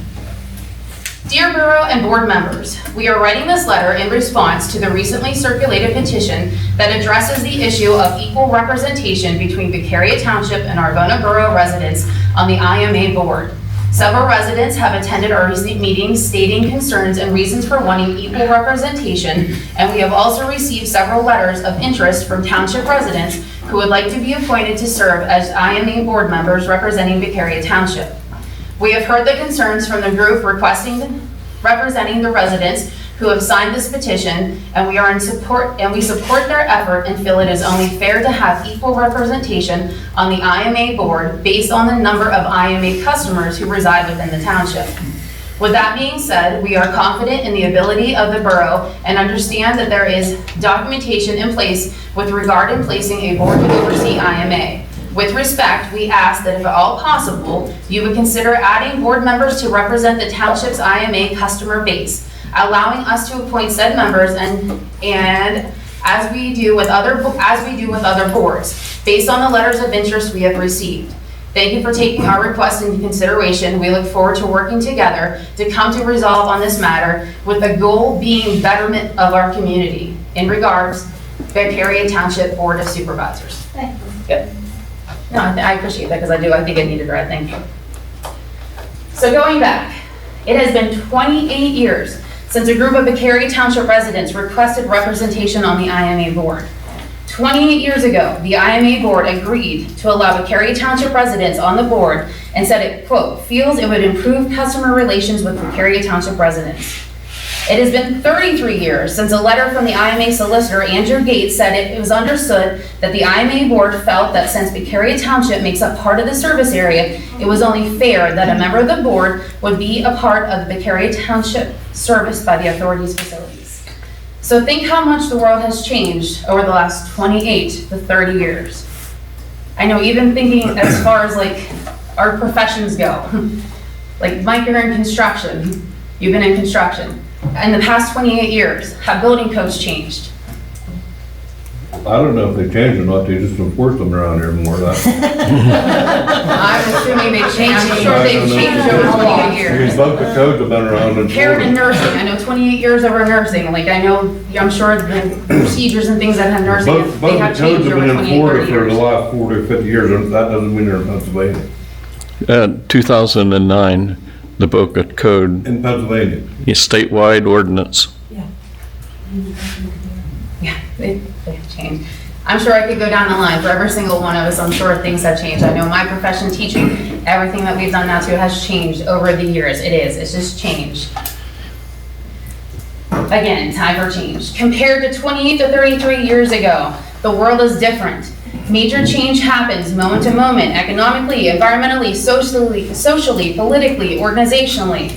[SPEAKER 7] Dear Borough and board members, we are writing this letter in response to the recently circulated petition that addresses the issue of equal representation between Victoria Township and Arvada Borough residents on the IMA board. Several residents have attended our recent meetings stating concerns and reasons for wanting equal representation, and we have also received several letters of interest from township residents who would like to be appointed to serve as IMA board members representing Victoria Township. We have heard the concerns from the group representing the residents who have signed this petition, and we are in support, and we support their effort and feel it is only fair to have equal representation on the IMA board based on the number of IMA customers who reside within the township. With that being said, we are confident in the ability of the borough and understand that there is documentation in place with regard in placing a board to oversee IMA. With respect, we ask that if at all possible, you would consider adding board members to represent the township's IMA customer base, allowing us to appoint said members and as we do with other boards, based on the letters of interest we have received. Thank you for taking our request into consideration. We look forward to working together to come to resolve on this matter with the goal being betterment of our community. In regards, Victoria Township Board of Supervisors.
[SPEAKER 10] Thank you.
[SPEAKER 7] Good. No, I appreciate that because I think it needed read. Thank you. So going back, it has been 28 years since a group of Victoria Township residents requested representation on the IMA board. 28 years ago, the IMA board agreed to allow Victoria Township residents on the board and said it, quote, feels it would improve customer relations with Victoria Township residents. It has been 33 years since a letter from the IMA solicitor, Andrew Gates, said it was understood that the IMA board felt that since Victoria Township makes up part of the service area, it was only fair that a member of the board would be a part of the Victoria Township serviced by the authority's facilities. So think how much the world has changed over the last 28 to 30 years. I know, even thinking as far as like our professions go, like Mike, you're in construction, you've been in construction. In the past 28 years, have building codes changed?
[SPEAKER 4] I don't know if they changed or not, they just enforce them around here more.
[SPEAKER 7] I'm assuming they changed, I'm sure they've changed over 28
[SPEAKER 4] I mean,
[SPEAKER 7] years.
[SPEAKER 4] both the codes have been around and.
[SPEAKER 7] Care and nursing, I know 28 years over nursing, like I know, I'm sure the procedures and things that have nursing,
[SPEAKER 4] Both
[SPEAKER 7] they
[SPEAKER 4] the
[SPEAKER 7] have
[SPEAKER 4] codes
[SPEAKER 7] changed
[SPEAKER 4] have
[SPEAKER 7] over
[SPEAKER 4] been
[SPEAKER 7] 28,
[SPEAKER 4] enforced
[SPEAKER 7] 30
[SPEAKER 4] for the
[SPEAKER 7] years.
[SPEAKER 4] last 40 or 50 years, and that doesn't mean they're in Pennsylvania.
[SPEAKER 6] 2009, the Boca Code,
[SPEAKER 4] In Pennsylvania.
[SPEAKER 6] a statewide ordinance.
[SPEAKER 7] Yeah, they've changed. I'm sure I could go down the line for every single one of us. I'm sure things have changed. I know my profession, teaching, everything that we've done now too has changed over the years. It's just changed. Again, time for change. Compared to 28 to 33 years ago, the world is different. Major change happens moment to moment, economically, environmentally, socially, politically, organizationally.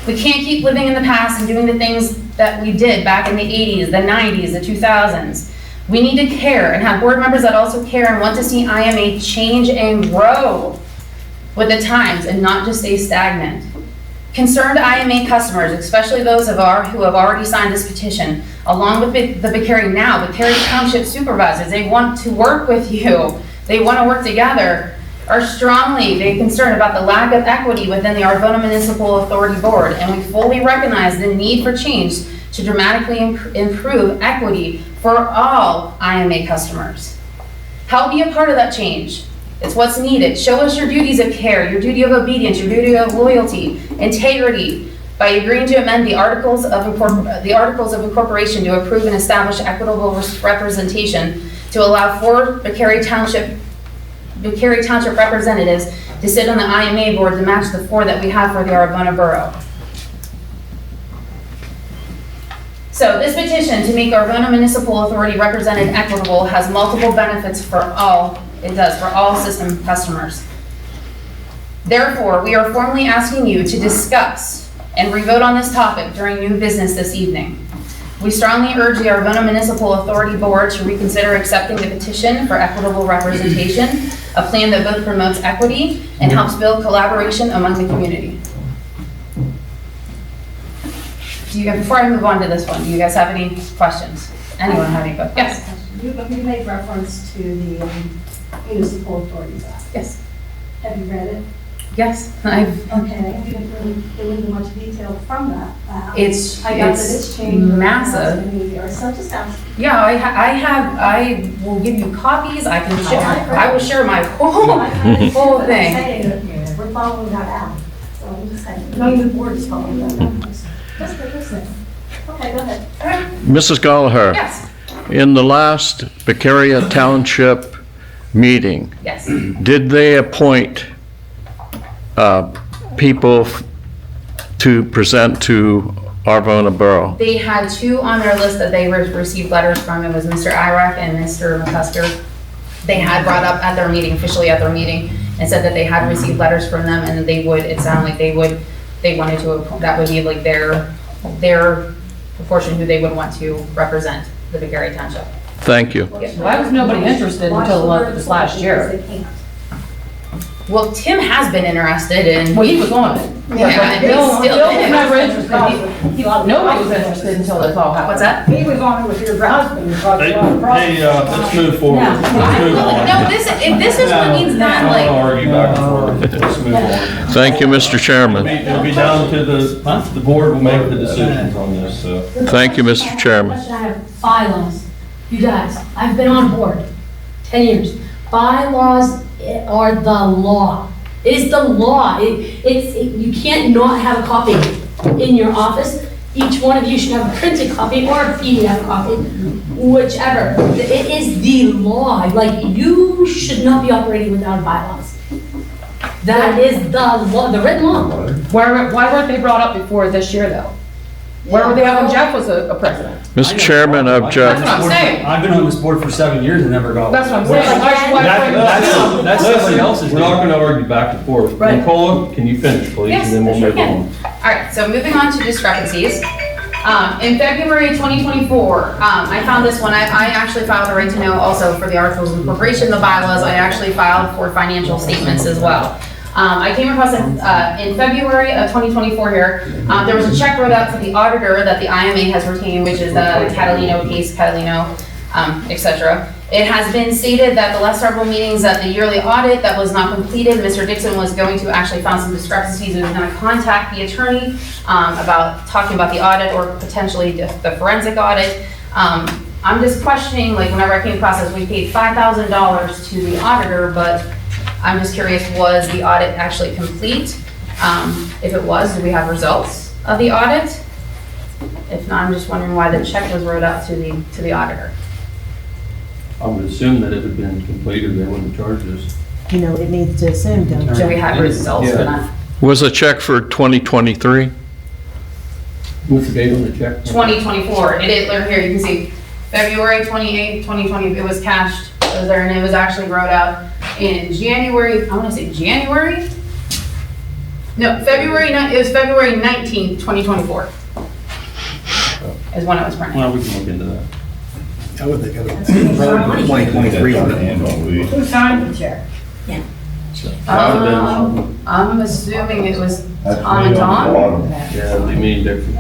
[SPEAKER 7] We can't keep living in the past and doing the things that we did back in the 80s, the 90s, the 2000s. We need to care and have board members that also care and want to see IMA change and grow with the times and not just stay stagnant. Concerned IMA customers, especially those who have already signed this petition, along with the Victoria Township supervisors, they want to work with you. They want to work together. Are strongly concerned about the lack of equity within the Arvona Municipal Authority Board, and we fully recognize the need for change to dramatically improve equity for all IMA customers. Help be a part of that change. It's what's needed. Show us your duties of care, your duty of obedience, your duty of loyalty, integrity, by agreeing to amend the Articles of Incorporation to approve and establish equitable representation to allow 4 Victoria Township representatives to sit on the IMA board to match the 4 that we have for the Arvona Borough. So this petition to make Arvona Municipal Authority represented equitable has multiple benefits for all, it does, for all system customers. Therefore, we are formally asking you to discuss and revote on this topic during new business this evening. We strongly urge the Arvona Municipal Authority Board to reconsider accepting the petition for equitable representation, a plan that both promotes equity and helps build collaboration among the community. Before I move on to this one, do you guys have any questions? Anyone have any questions? Yes.
[SPEAKER 10] You made reference to the Municipal Authorities Act.
[SPEAKER 7] Yes.
[SPEAKER 10] Have you read it?
[SPEAKER 7] Yes.
[SPEAKER 10] Okay, you didn't really go into much detail from that.
[SPEAKER 7] It's
[SPEAKER 10] I got that it's changed.
[SPEAKER 7] massive.
[SPEAKER 10] So just ask.
[SPEAKER 7] Yeah, I will give you copies. I can share. I will share my whole thing.
[SPEAKER 10] We're following that out. So I'm just saying, none of the board is following that out. Just listen. Okay, go ahead.
[SPEAKER 6] Mrs. Gallagher,
[SPEAKER 7] Yes.
[SPEAKER 6] in the last Victoria Township meeting,
[SPEAKER 7] Yes.
[SPEAKER 6] did they appoint people to present to Arvona Borough?
[SPEAKER 7] They had 2 on their list that they received letters from. It was Mr. Iraq and Mr. McCusker. They had brought up at their meeting, officially at their meeting, and said that they had received letters from them, and they would, it sounded like they wanted to, that would be like their proportion who they would want to represent the Victoria Township.
[SPEAKER 6] Thank you.
[SPEAKER 11] Why was nobody interested until this last year?
[SPEAKER 7] Well, Tim has been interested in.
[SPEAKER 1] Well, he was on it.
[SPEAKER 7] Yeah, and
[SPEAKER 1] Bill
[SPEAKER 7] he's still
[SPEAKER 1] was
[SPEAKER 7] in it.
[SPEAKER 1] never interested. Nobody was interested until this all happened.
[SPEAKER 7] What's that?
[SPEAKER 9] He was on it with your husband, because
[SPEAKER 5] Hey,
[SPEAKER 9] a lot of problems.
[SPEAKER 5] let's move forward.
[SPEAKER 9] No.
[SPEAKER 5] Let's move on.
[SPEAKER 7] No, if this is what means
[SPEAKER 5] I
[SPEAKER 7] that,
[SPEAKER 5] don't
[SPEAKER 7] like,
[SPEAKER 5] want to argue back and forth. Let's move on.
[SPEAKER 6] Thank you, Mr. Chairman.
[SPEAKER 5] It'll be down to the board will make the decisions on this, so.
[SPEAKER 6] Thank you, Mr. Chairman.
[SPEAKER 10] Question I have, bylaws. You guys, I've been on board 10 years. Bylaws are the law. It is the law. You can't not have a copy in your office. Each one of you should have a printed copy or a PDF copy, whichever. It is the law. Like, you should not be operating without bylaws. That is the law, the written law.
[SPEAKER 1] Why weren't they brought up before this year, though? Where were they at when Jeff was a president?
[SPEAKER 6] Mr. Chairman, I object.
[SPEAKER 1] That's what I'm saying.
[SPEAKER 3] I've been on this board for 7 years and never got.
[SPEAKER 1] That's what I'm saying.
[SPEAKER 3] That's somebody else's.
[SPEAKER 5] We're not going to argue back and forth.
[SPEAKER 10] Right.
[SPEAKER 5] Nicola, can you finish, please?
[SPEAKER 7] Yes,
[SPEAKER 5] And then we'll
[SPEAKER 7] sure
[SPEAKER 5] move on.
[SPEAKER 7] All right, so moving on to discrepancies. In February 2024, I found this one. I actually filed a right to know also for the articles of incorporation, the bylaws. I actually filed for financial statements as well. I came across it in February of 2024 here. There was a check wrote out to the auditor that the IMA has retained, which is the Catalino case, Catalino, etc. It has been stated that the last several meetings that the yearly audit that was not completed, Mr. Dixon was going to actually found some discrepancies and was going to contact the attorney about talking about the audit or potentially the forensic audit. I'm just questioning, like whenever I came across this, we paid $5,000 to the auditor, but I'm just curious, was the audit actually complete? If it was, do we have results of the audit? If not, I'm just wondering why the check was wrote out to the auditor.
[SPEAKER 5] I would assume that it had been completed, they wouldn't charge us.
[SPEAKER 1] You know, it needs to assume, don't
[SPEAKER 7] Do we have results or not?
[SPEAKER 6] Was a check for 2023?
[SPEAKER 5] What's the date on the check?
[SPEAKER 7] 2024, it is, right here, you can see, February 28th, 2020, it was cashed, it was there, and it was actually wrote out in January, I wanna say January? No, it was February 19th, 2024. Is when it was printed.
[SPEAKER 5] Well, we can look into that.
[SPEAKER 9] I would think of it. 2023 on it. Who signed the check?
[SPEAKER 7] I'm assuming it was Tom and Tom.
[SPEAKER 5] Yeah, they mean different.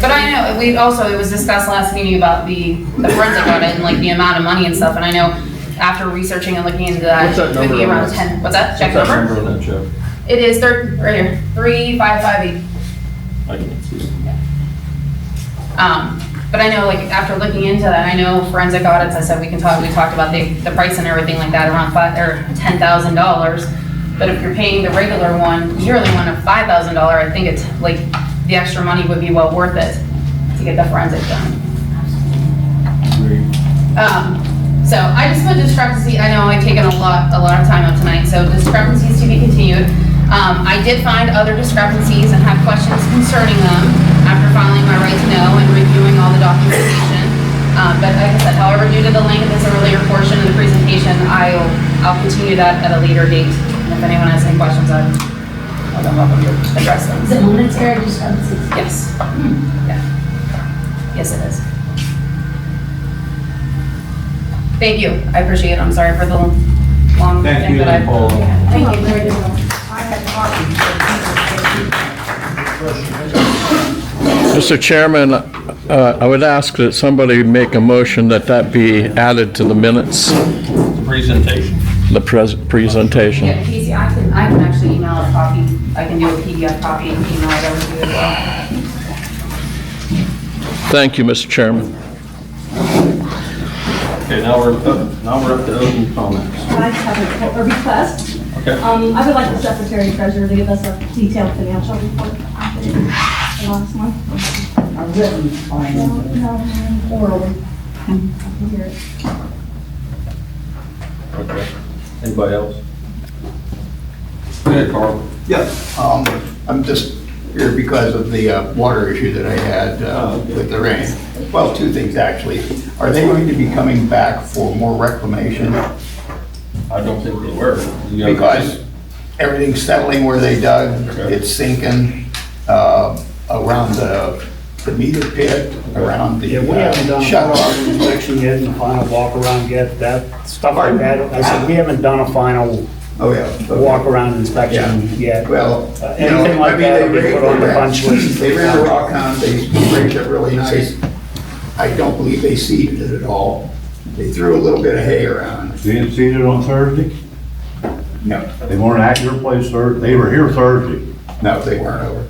[SPEAKER 7] But I know, it was discussed last meeting about the forensic audit and like the amount of money and stuff, and I know after researching and looking into that,
[SPEAKER 5] What's that
[SPEAKER 7] it would be
[SPEAKER 5] number on
[SPEAKER 7] around
[SPEAKER 5] that?
[SPEAKER 7] 10, what's that, check
[SPEAKER 5] What's that
[SPEAKER 7] number?
[SPEAKER 5] number on that check?
[SPEAKER 7] It is right here, 3558.
[SPEAKER 5] I can see.
[SPEAKER 7] But I know, like, after looking into that, I know forensic audits, I said we talked about the price and everything like that, around $10,000. But if you're paying the regular one, yearly one of $5,000, I think it's like, the extra money would be well worth it to get the forensic done. So I just put discrepancy, I know I've taken a lot of time up tonight, so discrepancies to be continued. I did find other discrepancies and have questions concerning them after filing my right to know and reviewing all the documentation. But like I said, however, due to the length of this earlier portion of the presentation, I'll continue that at a later date. And if anyone has any questions, I'm welcome to address them.
[SPEAKER 10] Is it monetary discrepancies?
[SPEAKER 7] Yes. Yeah. Yes, it is. Thank you. I appreciate it. I'm sorry for the long thing that I.
[SPEAKER 5] Paul.
[SPEAKER 7] Thank you. Very good.
[SPEAKER 9] I had copies.
[SPEAKER 6] Mr. Chairman, I would ask that somebody make a motion that be added to the minutes,
[SPEAKER 5] Presentation.
[SPEAKER 6] the presentation.
[SPEAKER 7] Yeah, Casey, I can actually email a copy. I can do a PDF copy and email it over to you as well.
[SPEAKER 6] Thank you, Mr. Chairman.
[SPEAKER 5] Okay, now we're up to open comments.
[SPEAKER 10] I have a request.
[SPEAKER 5] Okay.
[SPEAKER 10] I would like the secretary treasurer to give us a detailed financial report after the last month.
[SPEAKER 9] A written finding.
[SPEAKER 10] No, orally. Hear it.
[SPEAKER 5] Okay. Anybody else? Go ahead, Carl.
[SPEAKER 11] Yeah, I'm just here because of the water issue that I had with the rain. Well, two things actually. Are they going to be coming back for more reclamation?
[SPEAKER 5] I don't think they were.
[SPEAKER 11] Because everything's settling where they dug,
[SPEAKER 5] Okay.
[SPEAKER 11] it's sinking around the the meter pit, around the
[SPEAKER 9] Yeah, we haven't done a
[SPEAKER 11] shut
[SPEAKER 9] final
[SPEAKER 11] off.
[SPEAKER 9] inspection yet and a final walk around yet, that, stuff like that. I said, we haven't done a final
[SPEAKER 11] Oh, yeah.
[SPEAKER 9] walk around inspection yet.
[SPEAKER 11] Well, you know,
[SPEAKER 9] Anything like
[SPEAKER 11] I mean,
[SPEAKER 9] that
[SPEAKER 11] they
[SPEAKER 9] will be
[SPEAKER 11] ran
[SPEAKER 9] put on the punch list.
[SPEAKER 11] They ran a rock hound, they raked it really nice. I don't believe they seeded it at all. They threw a little bit of hay around.
[SPEAKER 12] They didn't see it on Thursday?
[SPEAKER 11] No,
[SPEAKER 12] They weren't at your place Thursday? They were here Thursday.
[SPEAKER 11] no, they weren't over.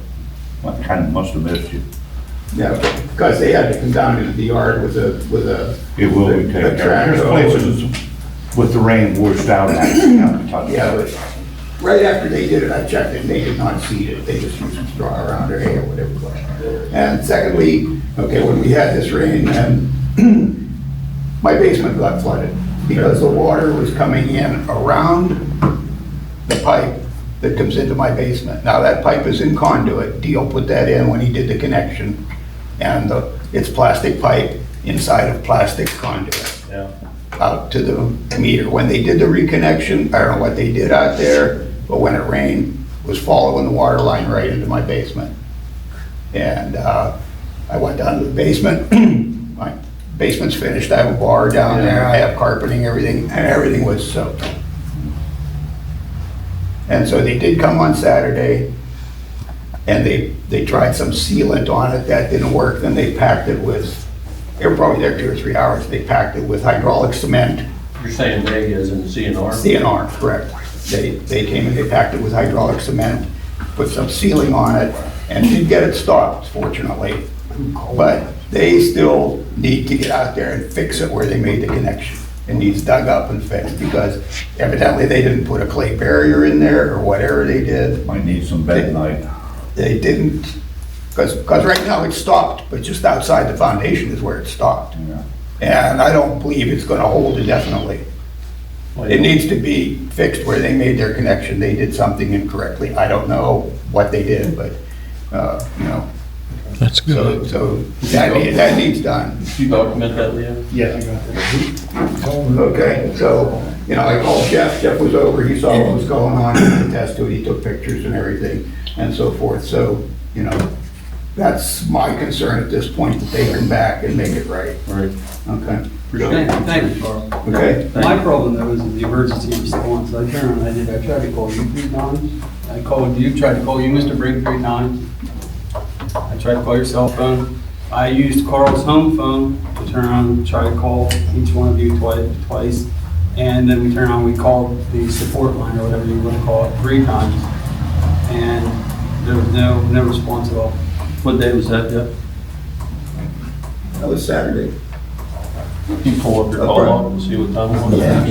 [SPEAKER 12] Well, I kind of must have missed you.
[SPEAKER 11] Yeah, because they had to come down into the yard with a.
[SPEAKER 12] It will be
[SPEAKER 11] a
[SPEAKER 12] taken care of. There's
[SPEAKER 11] track hoe.
[SPEAKER 12] places with the rain washed out and actually have to touch
[SPEAKER 11] Yeah,
[SPEAKER 12] it.
[SPEAKER 11] but right after they did it, I checked it, they did not seed it, they just used some straw around their hay or whatever it was. And secondly, okay, when we had this rain, my basement got flooded because the water was coming in around the pipe that comes into my basement. Now, that pipe is in conduit, Deal put that in when he did the connection, and it's plastic pipe inside of plastic conduit.
[SPEAKER 5] Yeah.
[SPEAKER 11] Out to the meter. When they did the reconnection, I don't know what they did out there, but when it rained, it was following the water line right into my basement. And I went down to the basement. My basement's finished. I have a bar down there. I have carpeting, everything, and everything was soaked. And so they did come on Saturday, and they tried some sealant on it. That didn't work. Then they packed it with, they were probably there 2 or 3 hours. They packed it with hydraulic cement.
[SPEAKER 5] You're saying they as in CNR?
[SPEAKER 11] CNR, correct. They came and they packed it with hydraulic cement, put some sealing on it, and did get it stopped, fortunately. But they still need to get out there and fix it where they made the connection. It needs dug up and fixed, because evidently they didn't put a clay barrier in there, or whatever they did.
[SPEAKER 12] Might need some bentonite.
[SPEAKER 11] They didn't, because right now it's stopped, but just outside the foundation is where it stopped.
[SPEAKER 12] Yeah.
[SPEAKER 11] And I don't believe it's gonna hold indefinitely. It needs to be fixed where they made their connection. They did something incorrectly. I don't know what they did, but, you know.
[SPEAKER 6] That's good.
[SPEAKER 11] So that needs done.
[SPEAKER 5] You document that, Leo?
[SPEAKER 9] Yeah, I got that.
[SPEAKER 11] Okay, so, you know, I called Jeff. Jeff was over, he saw what was going on, he could attest to it, he took pictures and everything and so forth. So, you know, that's my concern at this point, that they come back and make it right.
[SPEAKER 5] Right.
[SPEAKER 11] Okay?
[SPEAKER 3] Thank you, Carl.
[SPEAKER 11] Okay?
[SPEAKER 3] My problem though is the emergency response. I turned around, I tried to call you 3 times. I called you, tried to call you, Mr. Brink, 3 times. I tried to call your cell phone. I used Carl's home phone to turn around and try to call each one of you twice. And then we turned around, we called the support line or whatever you want to call it 3 times. And there was no response at all.
[SPEAKER 5] What day was that, Jeff?
[SPEAKER 11] That was Saturday.
[SPEAKER 5] You pull up your call log and see what time it was?
[SPEAKER 11] Yeah.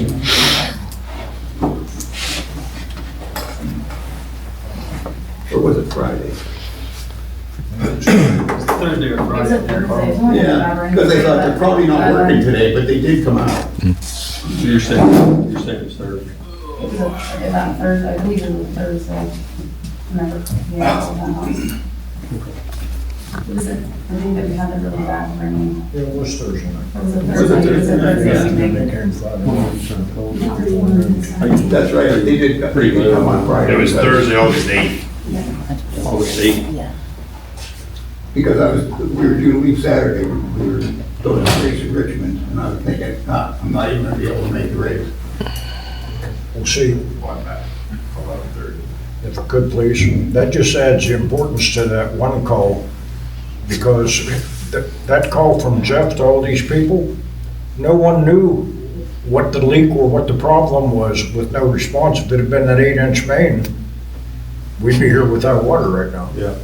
[SPEAKER 11] Or was it Friday?
[SPEAKER 3] Thursday or Friday.
[SPEAKER 11] Yeah, because they thought they're probably not working today, but they did come out.
[SPEAKER 5] So you're saying it's Thursday?
[SPEAKER 7] It was about Thursday, I believe it was Thursday. Remember? Yeah. It was, I think that we had a really bad rain.
[SPEAKER 8] It was Thursday night.
[SPEAKER 7] It was a Thursday. It was a Thursday.
[SPEAKER 11] That's right, they did come on Friday.
[SPEAKER 2] It was Thursday, August 8th.
[SPEAKER 5] August 8th.
[SPEAKER 11] Because we were due to leave Saturday, we were going to race in Richmond, and I was thinking, I'm not even gonna be able to make the race.
[SPEAKER 8] We'll see. If it could please, that just adds the importance to that one call, because that call from Jeff to all these people, no one knew what the leak or what the problem was with no response. If it had been that 8-inch main, we'd be here without water right now.
[SPEAKER 5] Yeah.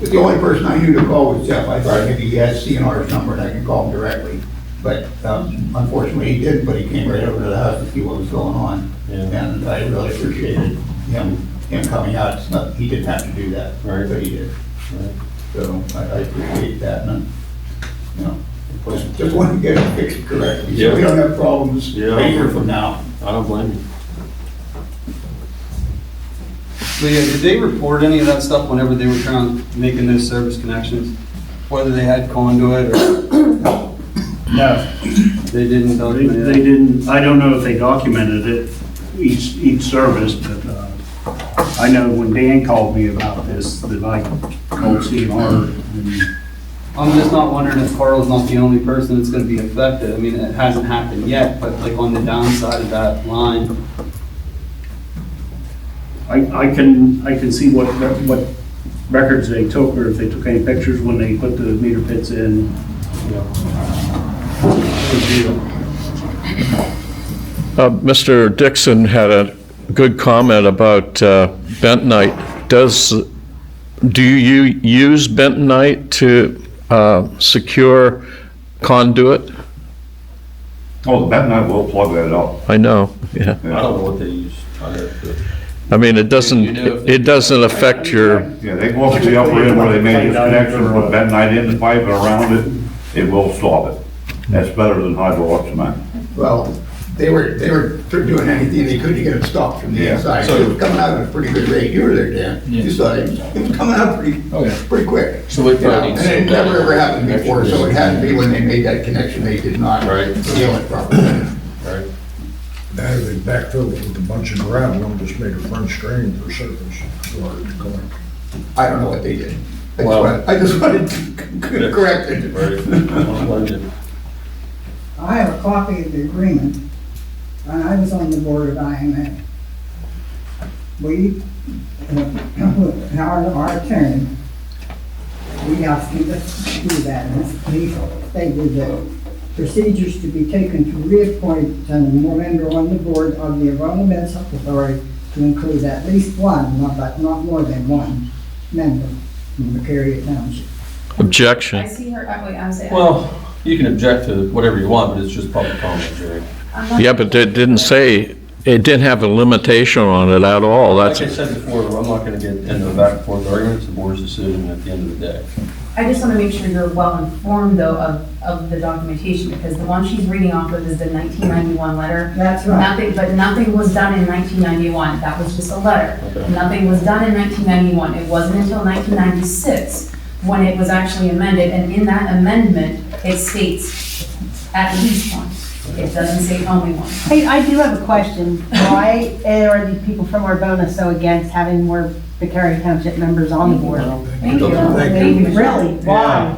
[SPEAKER 11] The only person I knew to call was Jeff. I thought maybe he had CNR's number and I could call him directly. But unfortunately he didn't, but he came right over to the house to see what was going on.
[SPEAKER 5] Yeah.
[SPEAKER 11] And I really appreciated him coming out. It's not, he didn't have to do that,
[SPEAKER 5] Right.
[SPEAKER 11] but he did.
[SPEAKER 5] Right.
[SPEAKER 11] So I appreciate that, and, you know, just want to get it fixed correctly, so we don't have problems
[SPEAKER 5] Yeah.
[SPEAKER 11] a year from now.
[SPEAKER 5] I don't blame you.
[SPEAKER 3] Leah, did they report any of that stuff whenever they were making those service connections? Whether they had conduit or?
[SPEAKER 9] No,
[SPEAKER 3] They didn't document
[SPEAKER 9] they
[SPEAKER 3] it?
[SPEAKER 9] didn't, I don't know if they documented it, each service, but
[SPEAKER 12] I know when Dan called me about this, that I called CMR, and
[SPEAKER 3] I'm just not wondering if Carl's not the only person that's gonna be affected. I mean, it hasn't happened yet, but like on the downside of that line,
[SPEAKER 12] I can see what records they took, or if they took any pictures when they put the meter pits in, you know. Big deal.
[SPEAKER 6] Mr. Dixon had a good comment about bentonite. Do you use bentonite to secure conduit?
[SPEAKER 4] Oh, the bentonite will plug that up.
[SPEAKER 6] I know, yeah.
[SPEAKER 5] I don't know what they use on it, but
[SPEAKER 6] I mean, it doesn't affect your,
[SPEAKER 4] Yeah, they go up to the upper end where they made this connection, put bentonite in the pipe and around it, it will stop it. That's better than hydraulic cement.
[SPEAKER 11] Well, they were doing anything they could to get it stopped from the
[SPEAKER 4] Yeah.
[SPEAKER 11] inside. So it was coming out at a pretty good rate. You were there, Dan. You saw it. It was coming out pretty quick.
[SPEAKER 5] So we
[SPEAKER 11] You know,
[SPEAKER 5] probably
[SPEAKER 11] and
[SPEAKER 5] need
[SPEAKER 11] it
[SPEAKER 5] some
[SPEAKER 11] never ever happened before, so it had to be when they made that connection, they did not
[SPEAKER 5] Right.
[SPEAKER 11] seal it properly.
[SPEAKER 5] Right.
[SPEAKER 8] Now they backfilled it with a bunch of gravel and just made a French drain for surface water to go in.
[SPEAKER 11] I don't know what they did.
[SPEAKER 5] Well-
[SPEAKER 11] I just wanted to correct it.
[SPEAKER 5] Right.
[SPEAKER 9] I have a copy of the agreement, and I was on the board of IMA. We, our attorney, we asked him to do that, and he stated that procedures to be taken to reappoint a member on the board of the Arundel Men's Health Authority to include at least one, not more than one, member from Macariat Township.
[SPEAKER 6] objection.
[SPEAKER 7] I see her, wait, I'm saying.
[SPEAKER 5] Well, you can object to whatever you want, but it's just public comment, Jerry.
[SPEAKER 6] Yeah, but it didn't say, it didn't have a limitation on it at all.
[SPEAKER 5] Like
[SPEAKER 6] That's,
[SPEAKER 5] I said before, I'm not gonna get into a back and forth argument, it's the board's decision at the end of the day.
[SPEAKER 7] I just want to make sure you're well informed though of the documentation, because the one she's reading off of is the 1991 letter.
[SPEAKER 9] That's right.
[SPEAKER 7] Nothing was done in 1991. That was just a letter.
[SPEAKER 5] Okay.
[SPEAKER 7] Nothing was done in 1991. It wasn't until 1996 when it was actually amended, and in that amendment, it states at least one. It doesn't say only one.
[SPEAKER 1] I do have a question. Why are the people from Arbona so against having more Victoria Township members on the board?
[SPEAKER 7] Thank you.
[SPEAKER 1] Really? Why?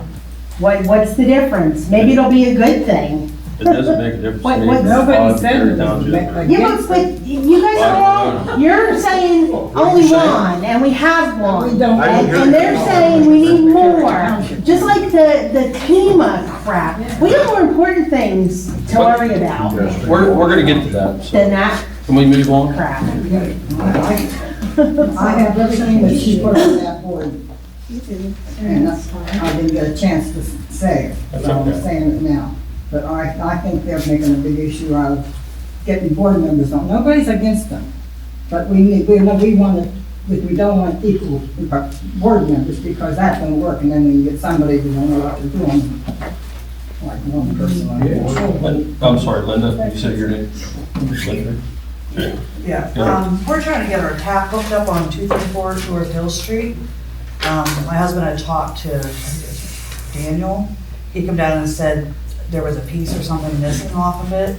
[SPEAKER 1] What's the difference? Maybe it'll be a good thing.
[SPEAKER 5] It doesn't make a difference to me.
[SPEAKER 1] What-
[SPEAKER 9] nobody said
[SPEAKER 5] Terry
[SPEAKER 9] it was
[SPEAKER 5] Township.
[SPEAKER 1] Yeah, but you guys are all, you're saying only one, and we have one.
[SPEAKER 9] We don't.
[SPEAKER 1] And they're saying we need more, just like the TIMA crap. We have more important things to worry about
[SPEAKER 5] We're gonna get to that, so,
[SPEAKER 1] than that
[SPEAKER 5] can we move on?
[SPEAKER 1] crap.
[SPEAKER 9] I have everything that she put on that board. And I didn't get a chance to say it, but I'm saying it now. But I think they're making a big issue out of getting board members on. Nobody's against them. But we don't want equal board members, because that won't work, and then we can get somebody who don't know what to do on, like one person on the board.
[SPEAKER 5] I'm sorry, Linda, you said your name? Linda?
[SPEAKER 13] Yeah, we're trying to get our tap hooked up on 234 North Hill Street. My husband had talked to, I think it was Daniel. He come down and said there was a piece or something missing off of it.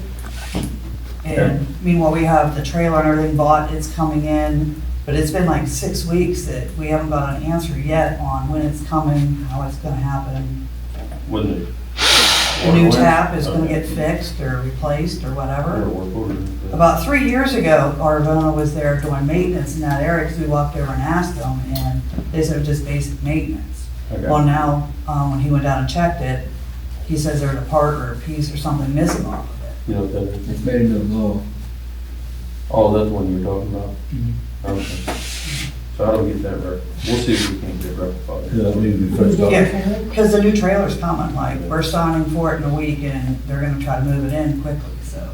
[SPEAKER 13] And meanwhile, we have the trailer and everything bought, it's coming in, but it's been like 6 weeks that we haven't got an answer yet on when it's coming, how it's gonna happen.
[SPEAKER 5] When
[SPEAKER 13] The new tap is gonna get fixed or replaced or whatever. About 3 years ago, Arvona was there doing maintenance in that area, because we walked over and asked them, and they said it was just basic maintenance.
[SPEAKER 5] Okay.
[SPEAKER 13] Well, now, when he went down and checked it, he says there's a part or a piece or something missing off of it.
[SPEAKER 5] You know what that is?
[SPEAKER 3] it's made into law.
[SPEAKER 5] Oh, that's the one you were talking about? Okay. So I don't get that right. We'll see if we can get rectified.
[SPEAKER 4] Yeah, that needs to be fixed up.
[SPEAKER 13] Yeah, because the new trailer's coming, like, we're signing for it in a week, and they're gonna try to move it in quickly, so.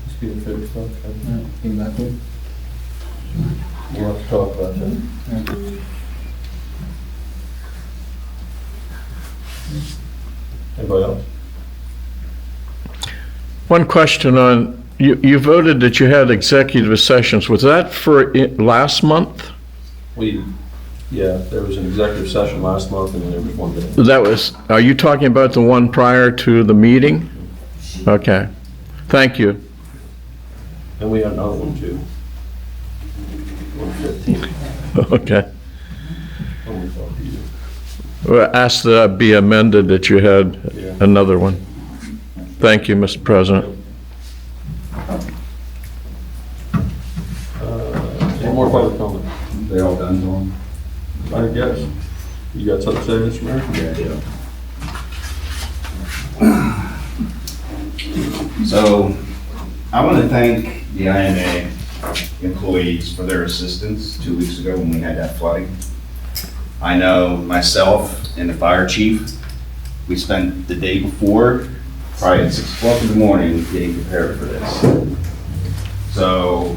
[SPEAKER 5] Let's get it fixed up. okay?
[SPEAKER 3] Exactly.
[SPEAKER 5] We'll have to talk about that. Anybody else?
[SPEAKER 6] One question on, you voted that you had executive sessions. Was that for last month?
[SPEAKER 5] Yeah, there was an executive session last month and then there was one day.
[SPEAKER 6] That was, are you talking about the one prior to the meeting? Okay. Thank you.
[SPEAKER 5] And we had another one too. 15th.
[SPEAKER 6] Okay.
[SPEAKER 5] When we talk to you.
[SPEAKER 6] Well, ask that be amended that you had
[SPEAKER 5] Yeah.
[SPEAKER 6] another one. Thank you, Mr. President.
[SPEAKER 5] Any more public comment?
[SPEAKER 11] They all done, Tom?
[SPEAKER 5] I guess. You got something to say, Mr. Mayor?
[SPEAKER 14] So, I want to thank the IMA employees for their assistance 2 weeks ago when we had that flooding. I know myself and the fire chief, we spent the day before, probably at 6 o'clock in the morning, getting prepared for this. So,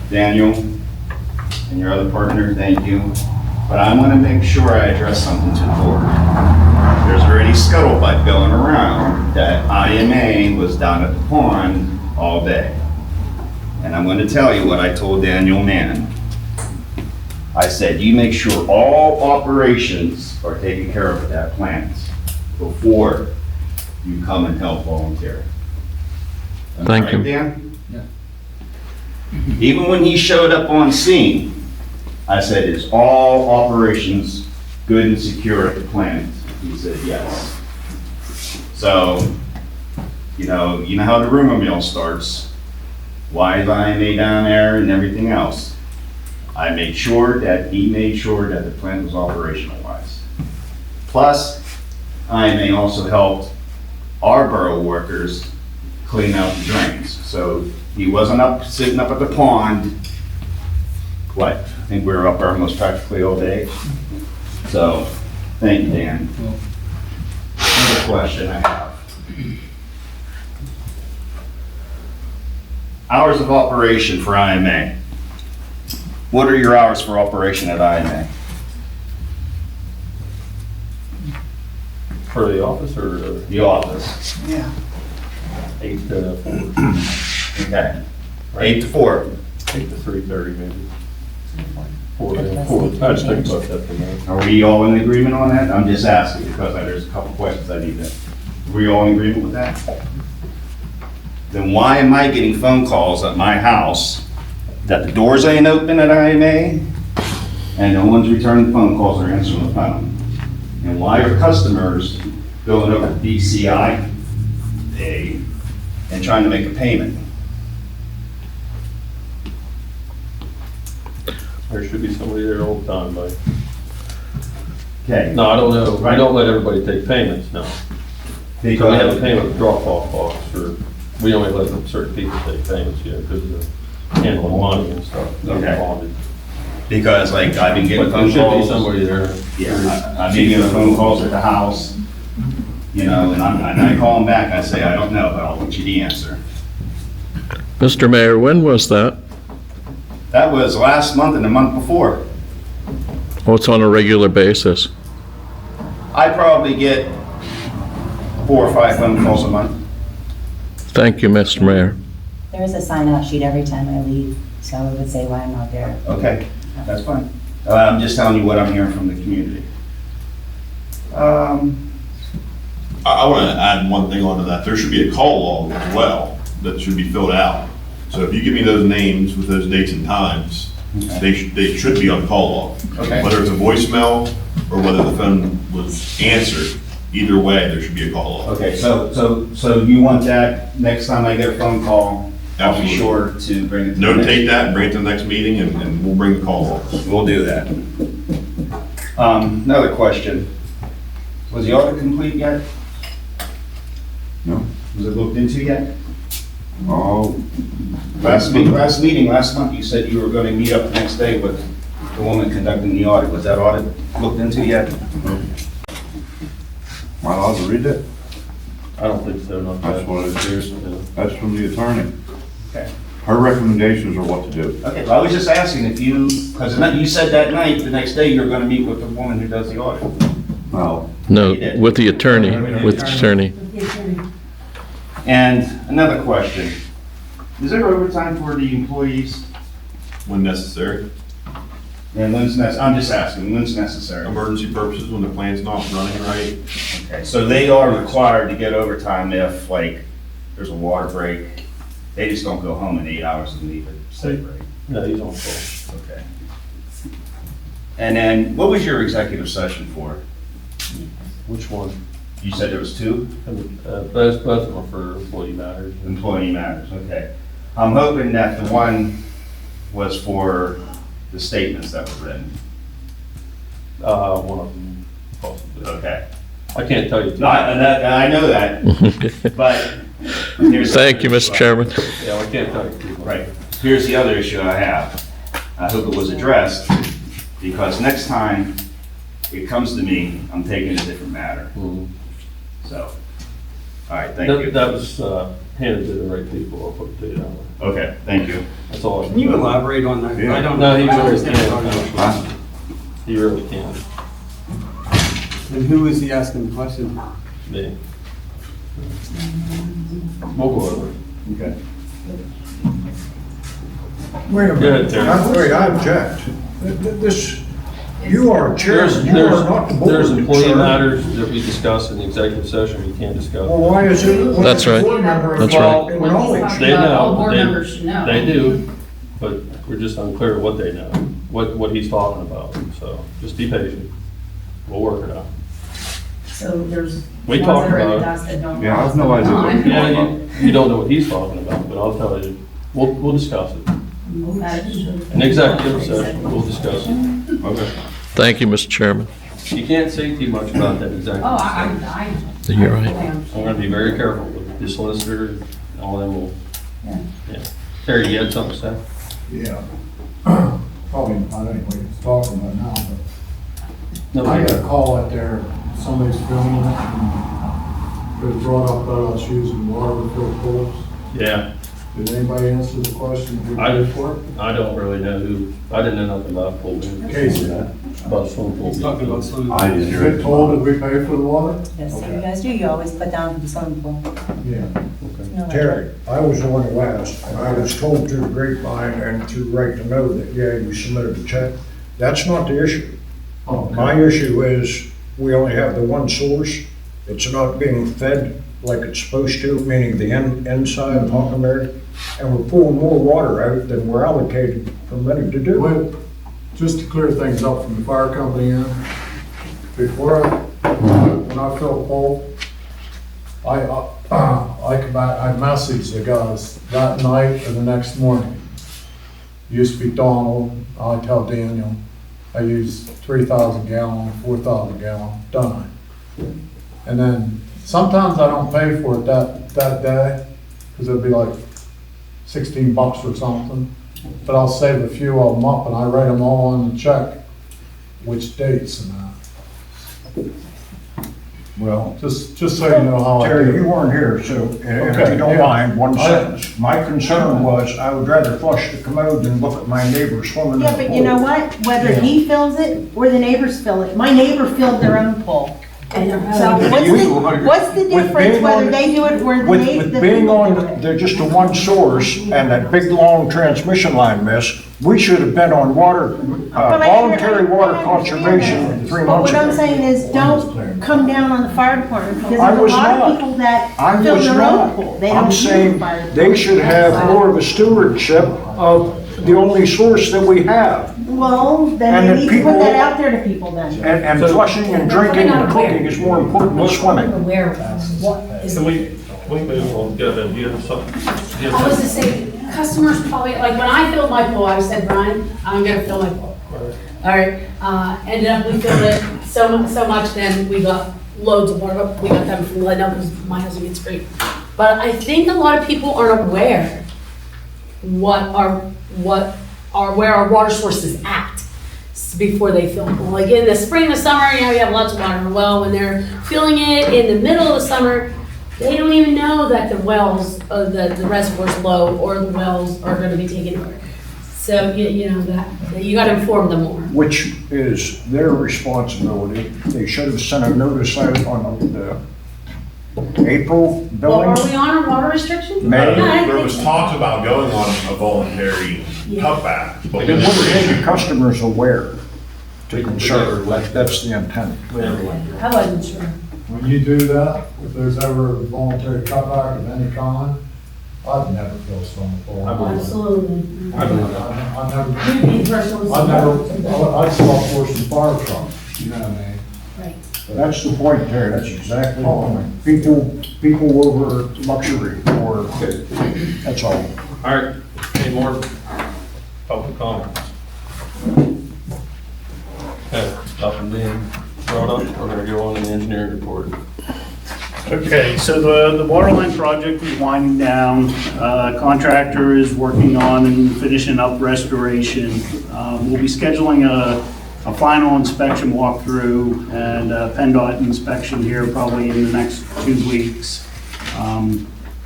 [SPEAKER 14] Daniel and your other partner, thank you. But I want to make sure I address something to the board. There's already scuttlebutt going around that IMA was down at the pond all day. And I'm going to tell you what I told Daniel Mann. I said, you make sure all operations are taken care of at that plant before you come and help volunteer. Am I
[SPEAKER 6] Thank
[SPEAKER 14] right,
[SPEAKER 6] you.
[SPEAKER 14] Dan? Even when he showed up on scene, I said, is all operations good and secure at the plant? He said, yes. So, you know how the rumor mill starts. Why is IMA down there and everything else? I made sure that he made sure that the plant was operational wise. Plus, IMA also helped our borough workers clean out the drains. So he wasn't sitting up at the pond. What? I think we were up there almost practically all day. So, thank you, Dan. Another question I have. Hours of operation for IMA. What are your hours for operation at IMA?
[SPEAKER 5] For the office or?
[SPEAKER 14] The office.
[SPEAKER 9] Yeah.
[SPEAKER 5] 8 to 4.
[SPEAKER 14] Okay. 8 to 4.
[SPEAKER 5] 8 to 3:30 maybe. 4 to 4. I just think about that for a minute.
[SPEAKER 14] Are we all in agreement on that? I'm just asking because there's a couple questions I need to. Are we all in agreement with that? Then why am I getting phone calls at my house that the doors ain't open at IMA and no one's returning phone calls or answering the phone? And why are customers going over to DCI and trying to make a payment?
[SPEAKER 5] There should be somebody there all the time, but.
[SPEAKER 14] Okay.
[SPEAKER 5] No, I don't know. I don't let everybody take payments, no. So we have a payment drop-off box, or we only let certain people take payments, because of the handling money and stuff.
[SPEAKER 14] Okay.
[SPEAKER 5] Bonded.
[SPEAKER 14] Because like I've been getting
[SPEAKER 5] But there
[SPEAKER 14] phone
[SPEAKER 5] should be
[SPEAKER 14] calls.
[SPEAKER 5] somebody there.
[SPEAKER 14] Yeah, I've been getting phone calls at the house, and I call them back, I say, I don't know, but I'll want you to answer.
[SPEAKER 6] Mr. Mayor, when was that?
[SPEAKER 14] That was last month and the month before.
[SPEAKER 6] Oh, it's on a regular basis.
[SPEAKER 14] I probably get 4 or 5 phone calls a month.
[SPEAKER 6] Thank you, Mr. Mayor.
[SPEAKER 15] There is a sign-out sheet every time I leave, so it would say why I'm not there.
[SPEAKER 14] Okay, that's fine. I'm just telling you what I'm hearing from the community.
[SPEAKER 2] I want to add one thing onto that. There should be a call log as well that should be filled out. So if you give me those names with those dates and times, they should be on call log.
[SPEAKER 14] Okay.
[SPEAKER 2] Whether it's a voicemail or whether the phone was answered, either way, there should be a call log.
[SPEAKER 14] Okay, so you want that next time I get a phone call, I'll be
[SPEAKER 2] Absolutely.
[SPEAKER 14] sure to bring it to the
[SPEAKER 2] Notate that and bring it to the next meeting and we'll bring the call logs.
[SPEAKER 14] We'll do that. Another question. Was the audit complete yet?
[SPEAKER 4] No.
[SPEAKER 14] Was it looked into yet?
[SPEAKER 4] Oh,
[SPEAKER 14] Last meeting, last month, you said you were going to meet up the next day with the woman conducting the audit. Was that audit looked into yet?
[SPEAKER 4] am I allowed to read that?
[SPEAKER 5] I don't think so, not
[SPEAKER 4] That's
[SPEAKER 5] that.
[SPEAKER 4] what it is. That's from the attorney.
[SPEAKER 14] Okay.
[SPEAKER 4] Her recommendations are what to do.
[SPEAKER 14] Okay, well, I was just asking if you, because you said that night, the next day, you were going to meet with the woman who does the audit.
[SPEAKER 4] No.
[SPEAKER 6] No, with the attorney, with the attorney.
[SPEAKER 14] And another question. Is there overtime for the employees?
[SPEAKER 2] When necessary.
[SPEAKER 14] And when's I'm just asking, when's necessary?
[SPEAKER 2] Emergency purposes, when the plant's not running right.
[SPEAKER 14] Okay, so they are required to get overtime if, like, there's a water break. They just don't go home in 8 hours and leave it, say break.
[SPEAKER 5] No, he's on call.
[SPEAKER 14] Okay. And then, what was your executive session for?
[SPEAKER 5] Which one?
[SPEAKER 14] You said there was two?
[SPEAKER 5] Both of them are for employee matters.
[SPEAKER 14] Employee matters, okay. I'm hoping that the one was for the statements that were written.
[SPEAKER 5] One of them possibly.
[SPEAKER 14] Okay.
[SPEAKER 5] I can't tell you.
[SPEAKER 14] No, I know that, but here's.
[SPEAKER 6] Thank you, Mr. Chairman.
[SPEAKER 5] Yeah, I can't tell you.
[SPEAKER 14] Right. Here's the other issue I have. I hope it was addressed, because next time it comes to me, I'm taking a different matter. So, all right, thank you.
[SPEAKER 5] That was handed to the right people, I'll put it to you that way.
[SPEAKER 14] Okay, thank you.
[SPEAKER 5] That's all I can.
[SPEAKER 3] Can you elaborate on that?
[SPEAKER 14] Yeah.
[SPEAKER 3] I don't
[SPEAKER 5] No,
[SPEAKER 3] know.
[SPEAKER 5] he
[SPEAKER 3] I
[SPEAKER 5] really
[SPEAKER 3] understand what you're talking about.
[SPEAKER 5] can't. He really can't.
[SPEAKER 3] And who is he asking the question?
[SPEAKER 5] Me. We'll go over it.
[SPEAKER 14] Okay.
[SPEAKER 8] Wait a
[SPEAKER 5] Go ahead,
[SPEAKER 8] minute,
[SPEAKER 5] Terry.
[SPEAKER 8] wait, I object. This, you are chairman, you are not the board.
[SPEAKER 5] There's employee
[SPEAKER 8] sir.
[SPEAKER 5] matters that we discuss in the executive session we can't discuss.
[SPEAKER 8] Well, why is it? when
[SPEAKER 6] That's
[SPEAKER 8] the
[SPEAKER 6] right.
[SPEAKER 8] board member
[SPEAKER 6] That's
[SPEAKER 8] involved
[SPEAKER 6] right.
[SPEAKER 8] in knowledge?
[SPEAKER 5] They
[SPEAKER 7] All
[SPEAKER 5] know,
[SPEAKER 7] board members should know.
[SPEAKER 5] they do, but we're just unclear what they know, what he's talking about. So just be patient. We'll work it out.
[SPEAKER 7] So there's
[SPEAKER 5] We
[SPEAKER 7] ones
[SPEAKER 5] talked
[SPEAKER 7] that are in the
[SPEAKER 5] about it.
[SPEAKER 7] dust that don't.
[SPEAKER 4] Yeah, I have no idea what
[SPEAKER 7] Time.
[SPEAKER 5] Yeah, you don't know what he's talking about, but I'll tell you, we'll discuss it. In executive session, we'll discuss it.
[SPEAKER 14] Okay.
[SPEAKER 6] Thank you, Mr. Chairman.
[SPEAKER 5] You can't say too much about that executive
[SPEAKER 7] Oh,
[SPEAKER 5] session.
[SPEAKER 6] You're right.
[SPEAKER 5] I'm gonna be very careful with the solicitor and all them will.
[SPEAKER 7] Yeah.
[SPEAKER 5] Terry, you had something to say?
[SPEAKER 16] Yeah. Probably not anybody that's talking about now, but
[SPEAKER 5] No,
[SPEAKER 16] I got a call out there, somebody's filming it, and it was brought up that I was using water to fill pools.
[SPEAKER 5] Yeah,
[SPEAKER 16] Did anybody answer the question who
[SPEAKER 5] I-
[SPEAKER 16] paid for it?
[SPEAKER 5] I don't really know who, I didn't know nothing about pool.
[SPEAKER 16] Casey.
[SPEAKER 5] About swimming pool.
[SPEAKER 3] He's talking about swimming.
[SPEAKER 4] I didn't
[SPEAKER 16] Is
[SPEAKER 4] hear
[SPEAKER 16] it
[SPEAKER 4] it.
[SPEAKER 16] told that we pay for the water?
[SPEAKER 15] Yes, so you guys do, you always put down for the swimming pool.
[SPEAKER 16] Yeah.
[SPEAKER 15] No,
[SPEAKER 8] Terry, I was the one who asked, and I was told through the grapevine and through right to know that, yeah, you submitted a check. That's not the issue.
[SPEAKER 16] Okay.
[SPEAKER 8] My issue is, we only have the one source. It's not being fed like it's supposed to, meaning the inside of Huckleberry. And we're pulling more water out than we're allocated permitted to do.
[SPEAKER 16] Well, just to clear things up from the fire company end, before when I fill a pole, I come back, I message the guys that night or the next morning. Used to be Donald, I tell Daniel, I use 3,000 gallon, 4,000 gallon, done. And then sometimes I don't pay for it that day, because it'd be like 16 bucks or something. But I'll save a few of them up and I write them all on the check, which dates and that.
[SPEAKER 8] Well,
[SPEAKER 16] Just so you know how I
[SPEAKER 8] Terry, you
[SPEAKER 16] do.
[SPEAKER 8] weren't here, so, and if
[SPEAKER 16] Okay,
[SPEAKER 8] you don't
[SPEAKER 16] yeah.
[SPEAKER 8] mind, one sentence. My concern was, I would rather flush the commode than look at my neighbor swimming in the
[SPEAKER 1] Yeah,
[SPEAKER 8] pool.
[SPEAKER 1] but you know what? Whether he fills it or the neighbors fill it, my neighbor filled their own pool. So what's the
[SPEAKER 8] With
[SPEAKER 1] difference
[SPEAKER 8] being
[SPEAKER 1] whether
[SPEAKER 8] on-
[SPEAKER 1] they do it or the
[SPEAKER 8] With
[SPEAKER 1] neighbor?
[SPEAKER 8] being on, they're just a one source and that big, long transmission line mess, we should have been on water, voluntary water conservation 3
[SPEAKER 1] But
[SPEAKER 8] months
[SPEAKER 1] what I'm
[SPEAKER 8] ago.
[SPEAKER 1] saying is, don't come down on the fire department, because
[SPEAKER 8] I
[SPEAKER 1] there's a
[SPEAKER 8] was
[SPEAKER 1] lot
[SPEAKER 8] not.
[SPEAKER 1] of people that
[SPEAKER 8] I
[SPEAKER 1] fill
[SPEAKER 8] was
[SPEAKER 1] their own
[SPEAKER 8] not.
[SPEAKER 1] pool. They
[SPEAKER 8] I'm
[SPEAKER 1] don't use the
[SPEAKER 8] saying
[SPEAKER 1] fire
[SPEAKER 8] they
[SPEAKER 1] department.
[SPEAKER 8] should have more of a stewardship of the only source that we have.
[SPEAKER 1] Well,
[SPEAKER 8] And
[SPEAKER 1] then
[SPEAKER 8] that
[SPEAKER 1] they need to
[SPEAKER 8] people-
[SPEAKER 1] put that out there to people then.
[SPEAKER 8] And flushing and drinking and cooking is more important than swimming.
[SPEAKER 10] Aware of what is.
[SPEAKER 5] Can we move on? Go ahead, you have something? You have
[SPEAKER 10] I was to
[SPEAKER 5] something?
[SPEAKER 10] say, customers probably, like when I filled my pool, I said, Brian, I'm gonna fill my pool. All right, ended up we filled it so much, then we got loads of water, we got them from Leadville because my husband gets free. But I think a lot of people aren't aware where our water source is at before they fill it. Like in the spring, the summer, you know, you have lots of water in the well. When they're filling it in the middle of the summer, they don't even know that the wells, the reservoir's low or the wells are gonna be taken over. So, you know, that you gotta inform them more.
[SPEAKER 8] Which is their responsibility. They should have sent a notice out on the April
[SPEAKER 10] Well, are we
[SPEAKER 8] billing.
[SPEAKER 10] on a water restriction?
[SPEAKER 8] May.
[SPEAKER 10] Yeah, I
[SPEAKER 2] There
[SPEAKER 10] think
[SPEAKER 2] was
[SPEAKER 10] so.
[SPEAKER 2] talks about going on a voluntary cutback, but we
[SPEAKER 8] They
[SPEAKER 2] never
[SPEAKER 8] want to make the
[SPEAKER 2] issued.
[SPEAKER 8] customers aware to conserve, that's the intent.
[SPEAKER 10] I wasn't sure.
[SPEAKER 16] When you do that, if there's ever a voluntary cutback of any kind, I'd never fill stone pole.
[SPEAKER 10] Absolutely.
[SPEAKER 16] I never,
[SPEAKER 10] You'd be the person who's.
[SPEAKER 16] I'd stop horse and fire trucks, you know what I mean?
[SPEAKER 10] Right.
[SPEAKER 8] That's the point, Terry, that's exactly the point. People over luxury, or, that's all.
[SPEAKER 5] All right, any more public comments? Okay, nothing being brought up, we're gonna go on to the engineering report.
[SPEAKER 12] Okay, so the water line project is winding down. Contractor is working on and finishing up restoration. We'll be scheduling a final inspection walkthrough and a PennDOT inspection here probably in the next 2 weeks.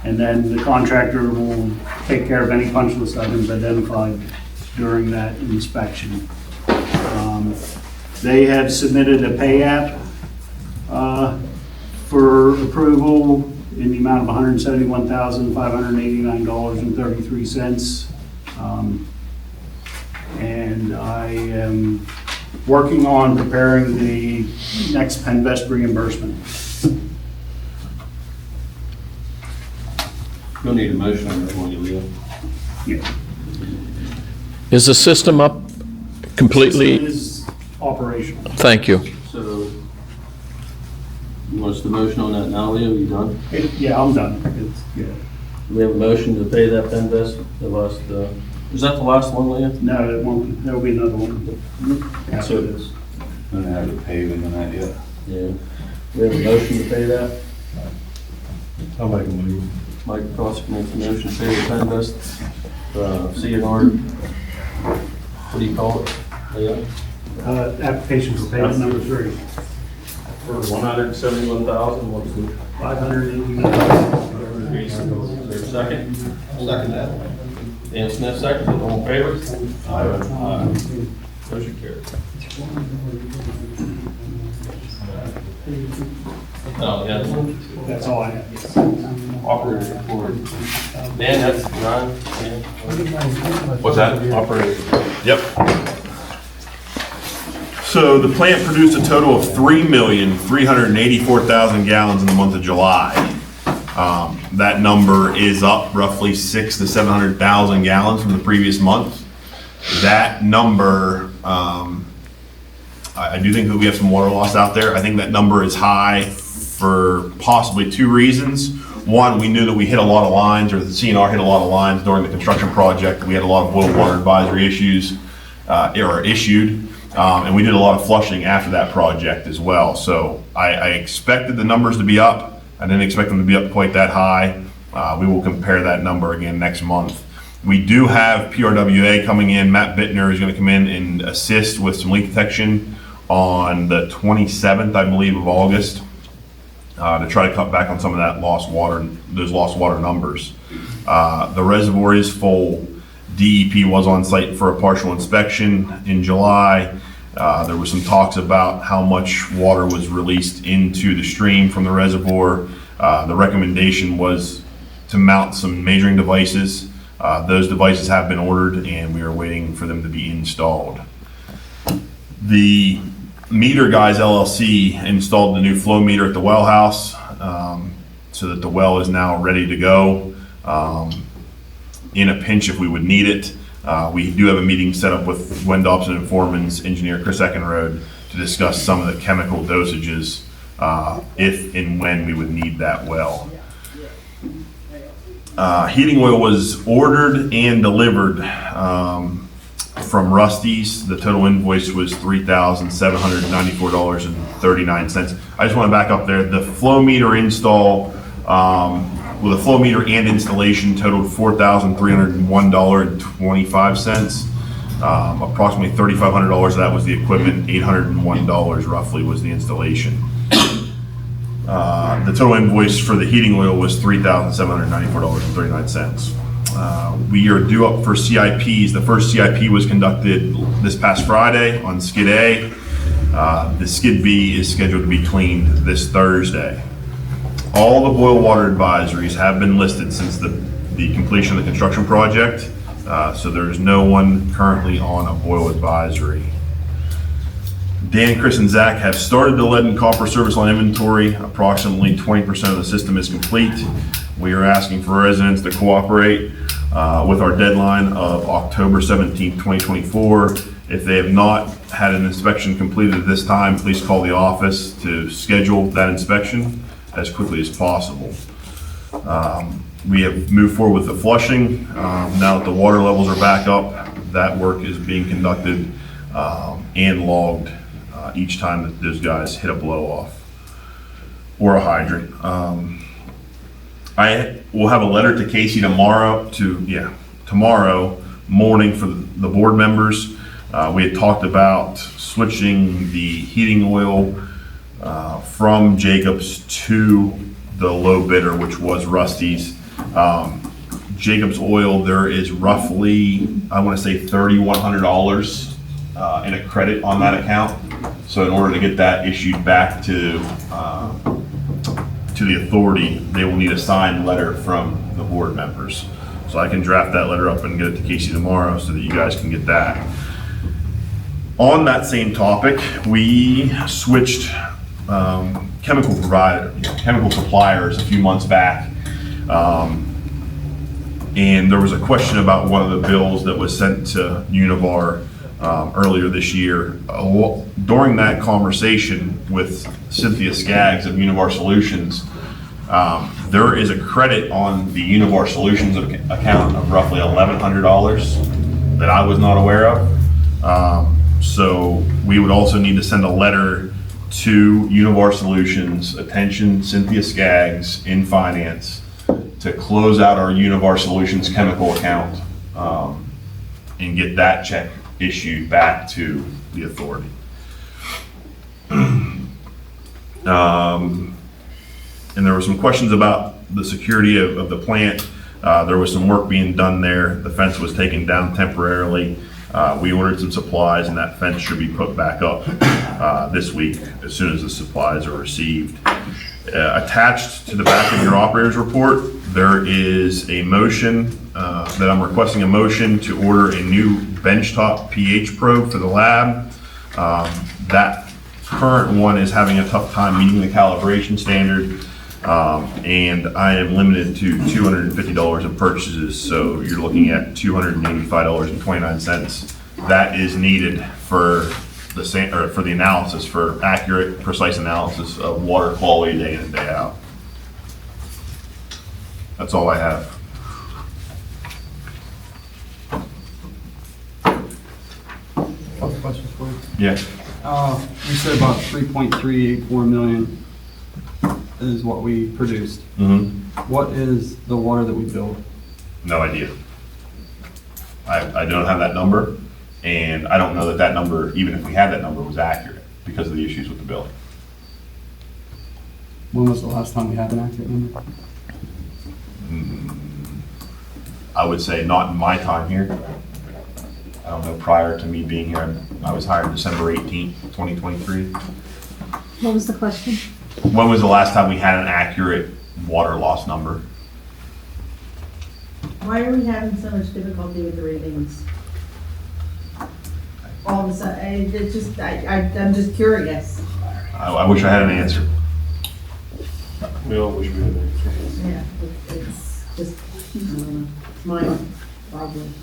[SPEAKER 12] And then the contractor will take care of any punch list items identified during that inspection. They have submitted a pay app for approval in the amount of $171,589.33. And I am working on preparing the next PennVest reimbursement.
[SPEAKER 5] You'll need a motion on that one, you leave.
[SPEAKER 12] Yeah.
[SPEAKER 6] Is the system up completely?
[SPEAKER 12] It is operational.
[SPEAKER 6] Thank you.
[SPEAKER 5] So, you want us to motion on that now, Leo, you done?
[SPEAKER 12] Yeah, I'm done. Yeah.
[SPEAKER 5] Do we have a motion to pay that PennVest, the last, is that the last one, Leo?
[SPEAKER 12] No, it won't, there'll be another one. After this.
[SPEAKER 4] Don't have the paving and that yet.
[SPEAKER 5] Yeah. We have a motion to pay that?
[SPEAKER 4] I'll make a move.
[SPEAKER 5] Mike Costa makes a motion to pay the PennVest, CNR, what do you call it, Leo?
[SPEAKER 12] Application for payment number 3.
[SPEAKER 5] For $171,000, what's the?
[SPEAKER 12] $589.
[SPEAKER 5] Is there a second? Second that. Dan Smith, second, all in favor? Aye. Motion carried. Oh, yeah.
[SPEAKER 12] That's all I have.
[SPEAKER 5] Operator report. Dan, that's Ron. Dan.
[SPEAKER 2] What's that?
[SPEAKER 5] Operator.
[SPEAKER 2] Yep. So the plant produced a total of 3,384,000 gallons in the month of July. That number is up roughly 600,000 to 700,000 gallons from the previous month. That number, I do think that we have some water loss out there. I think that number is high for possibly 2 reasons. One, we knew that we hit a lot of lines, or the CNR hit a lot of lines during the construction project. We had a lot of boil water advisory issues, issued. And we did a lot of flushing after that project as well. So I expected the numbers to be up. I didn't expect them to be up quite that high. We will compare that number again next month. We do have PRWA coming in. Matt Bittner is going to come in and assist with some leak detection on the 27th, I believe, of August, to try to cut back on some of that lost water, those lost water numbers. The reservoir is full. DEP was on site for a partial inspection in July. There were some talks about how much water was released into the stream from the reservoir. The recommendation was to mount some measuring devices. Those devices have been ordered and we are waiting for them to be installed. The Meter Guys LLC installed the new flow meter at the well house, so that the well is now ready to go. In a pinch if we would need it. We do have a meeting set up with Gwen Dobson and Foreman's engineer Chris Eckenrode to discuss some of the chemical dosages if and when we would need that well. Heating oil was ordered and delivered from Rusty's. The total invoice was $3,794.39. I just want to back up there. The flow meter install, with a flow meter and installation totaled $4,301.25. Approximately $3,500 of that was the equipment, $801 roughly was the installation. The total invoice for the heating oil was $3,794.39. We are due up for CIPs. The first CIP was conducted this past Friday on Skid A. The Skid B is scheduled to be cleaned this Thursday. All the boil water advisories have been listed since the completion of the construction project, so there's no one currently on a boil advisory. Dan, Chris, and Zach have started the lead and copper service line inventory. Approximately 20% of the system is complete. We are asking for residents to cooperate with our deadline of October 17th, 2024. If they have not had an inspection completed at this time, please call the office to schedule that inspection as quickly as possible. We have moved forward with the flushing. Now that the water levels are back up, that work is being conducted and logged each time that those guys hit a blow off or a hydrant. I will have a letter to Casey tomorrow morning for the board members. We had talked about switching the heating oil from Jacobs to the low bidder, which was Rusty's. Jacobs Oil, there is roughly, I want to say $3,100 in a credit on that account. So in order to get that issued back to the authority, they will need a signed letter from the board members. So I can draft that letter up and get it to Casey tomorrow so that you guys can get that. On that same topic, we switched chemical suppliers a few months back. And there was a question about one of the bills that was sent to Univar earlier this year. During that conversation with Cynthia Skaggs of Univar Solutions, there is a credit on the Univar Solutions account of roughly $1,100 that I was not aware of. So we would also need to send a letter to Univar Solutions, attention Cynthia Skaggs in finance, to close out our Univar Solutions chemical account and get that check issued back to the authority. And there were some questions about the security of the plant. There was some work being done there. The fence was taken down temporarily. We ordered some supplies and that fence should be put back up this week as soon as the supplies are received. Attached to the back of your operator's report, there is a motion that I'm requesting a motion to order a new benchtop pH probe for the lab. That current one is having a tough time meeting the calibration standard, and I am limited to $250 in purchases, so you're looking at $285.29. That is needed for the analysis, for accurate, precise analysis of water quality day in and day out. That's all I have.
[SPEAKER 3] Questions for you?
[SPEAKER 2] Yeah.
[SPEAKER 3] You said about 3.384 million is what we produced. What is the water that we billed?
[SPEAKER 2] No idea. I don't have that number, and I don't know that that number, even if we had that number, was accurate because of the issues with the bill.
[SPEAKER 3] When was the last time we had an accurate number?
[SPEAKER 2] I would say not in my time here. I don't know, prior to me being here, I was hired December 18th, 2023.
[SPEAKER 1] What was the question?
[SPEAKER 2] When was the last time we had an accurate water loss number?
[SPEAKER 1] Why are we having so much difficulty with the readings? All of a sudden, it's just, I'm just curious.
[SPEAKER 2] I wish I had an answer.
[SPEAKER 5] We all wish we had an answer.
[SPEAKER 1] Yeah, it's just, it's my problem.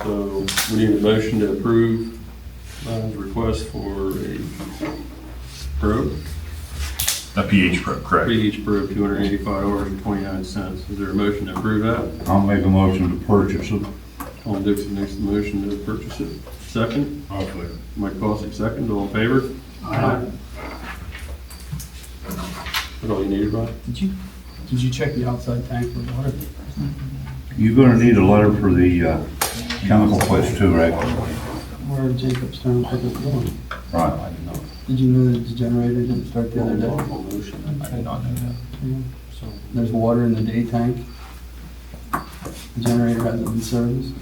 [SPEAKER 5] So we need a motion to approve Ryan's request for a probe.
[SPEAKER 2] A pH probe, correct.
[SPEAKER 5] pH probe, $285.29. Is there a motion to approve that?
[SPEAKER 4] I'll make a motion to purchase it.
[SPEAKER 5] Tom Dixon makes the motion to purchase it. Second?
[SPEAKER 4] I'll second.
[SPEAKER 5] Mike Bosick, second. All in favor? Aye. That's all you needed, Ryan?
[SPEAKER 3] Did you check the outside tank for water?
[SPEAKER 4] You're gonna need a letter for the chemical place too, right?
[SPEAKER 3] Where Jacob's trying to put it going?
[SPEAKER 4] Right.
[SPEAKER 3] Did you know that the generator didn't start the other day?
[SPEAKER 2] I did not know that.
[SPEAKER 3] Yeah. There's water in the day tank. The generator hasn't been serviced.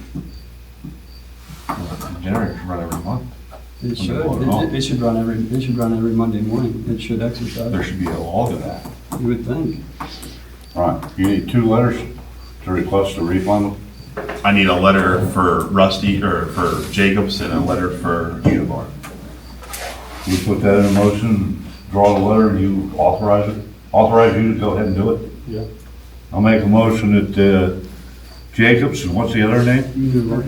[SPEAKER 4] The generator should run every month.
[SPEAKER 3] It should. It should run every Monday morning. It should exercise.
[SPEAKER 2] There should be a log of that.
[SPEAKER 3] You would think.
[SPEAKER 4] Right. You need 2 letters to request a refund?
[SPEAKER 2] I need a letter for Rusty, or for Jacobs, and a letter for Univar.
[SPEAKER 4] We put that in a motion, draw the letter, and you authorize it? Authorize you to go ahead and do it?
[SPEAKER 5] Yeah.
[SPEAKER 4] I'll make a motion that Jacobs, and what's the other name?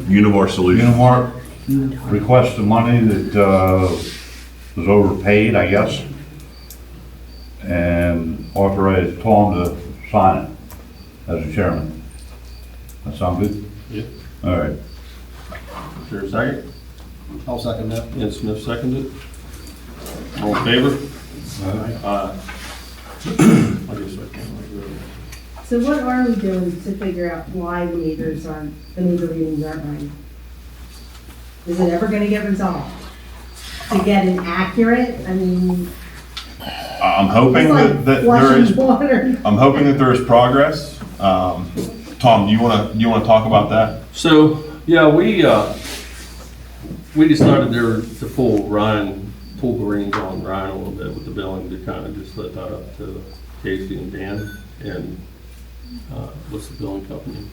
[SPEAKER 2] Univar Solutions.
[SPEAKER 4] Unimark request the money that was overpaid, I guess, and authorize Tom to sign it as the chairman. That sound good?
[SPEAKER 5] Yeah.
[SPEAKER 4] All right.
[SPEAKER 5] Is there a second?
[SPEAKER 3] I'll second that.
[SPEAKER 5] Ian Smith seconded. All in favor? Aye. I guess I can.
[SPEAKER 1] So what are we doing to figure out why the meter readings aren't right? Is it ever gonna get resolved? To get an accurate, I mean,
[SPEAKER 2] I'm hoping
[SPEAKER 1] it's like
[SPEAKER 2] that there
[SPEAKER 1] flushing
[SPEAKER 2] is,
[SPEAKER 1] water.
[SPEAKER 2] I'm hoping that there is progress. Tom, do you wanna talk about that?
[SPEAKER 5] So, yeah, we decided there to pull the reins on Ryan a little bit with the billing, to kind of just let that up to Casey and Dan, and, what's the billing company?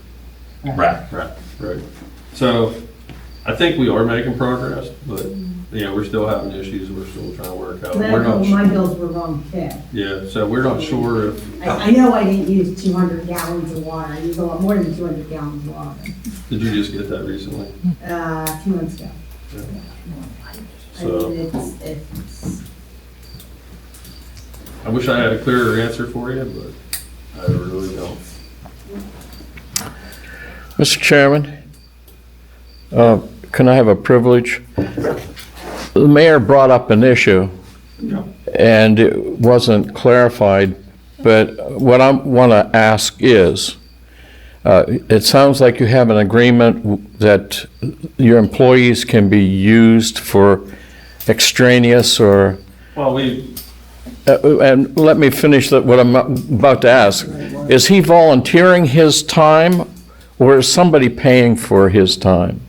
[SPEAKER 2] Right.
[SPEAKER 5] Right. So, I think we are making progress, but, we're still having issues we're still trying to work out. We're not
[SPEAKER 1] My bills were wrong too.
[SPEAKER 5] Yeah, so we're not sure if,
[SPEAKER 1] I know I didn't use 200 gallons of water, I used a lot more than 200 gallons of water,
[SPEAKER 5] did you just get that recently?
[SPEAKER 1] 2 months ago. I
[SPEAKER 5] So,
[SPEAKER 1] mean, it's,
[SPEAKER 5] I wish I had a clearer answer for you, but I really don't.
[SPEAKER 6] Mr. Chairman, can I have a privilege? The mayor brought up an issue, and it wasn't clarified, but what I want to ask is, it sounds like you have an agreement that your employees can be used for extraneous or,
[SPEAKER 5] Well,
[SPEAKER 6] and let me finish what I'm about to ask. Is he volunteering his time, or is somebody paying for his time?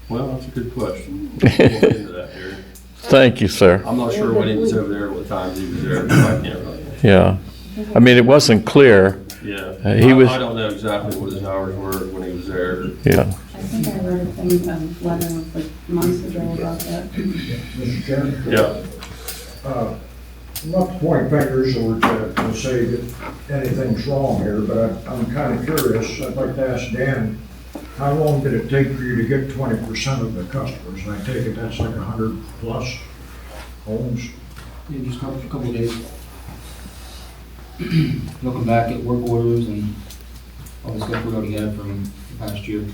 [SPEAKER 5] well, that's a good question. We'll look into that, Harry.
[SPEAKER 6] Thank you, sir.
[SPEAKER 5] I'm not sure when he was over there, what times he was there, so I can't really.
[SPEAKER 6] Yeah. I mean, it wasn't clear.
[SPEAKER 5] Yeah.
[SPEAKER 6] He was,
[SPEAKER 5] I don't know exactly what his hours were when he was there.
[SPEAKER 6] yeah.
[SPEAKER 7] I think I wrote a thing, letter like months ago about that.
[SPEAKER 8] Mr. Chairman?
[SPEAKER 5] Yeah.
[SPEAKER 8] Not to point fingers or to say that anything's wrong here, but I'm kind of curious. I'd like to ask Dan, how long did it take for you to get 20% of the customers? I take it that's like 100 plus homes?
[SPEAKER 3] Yeah, just a couple of days. Looking back at work orders and all the stuff we already had from the past year.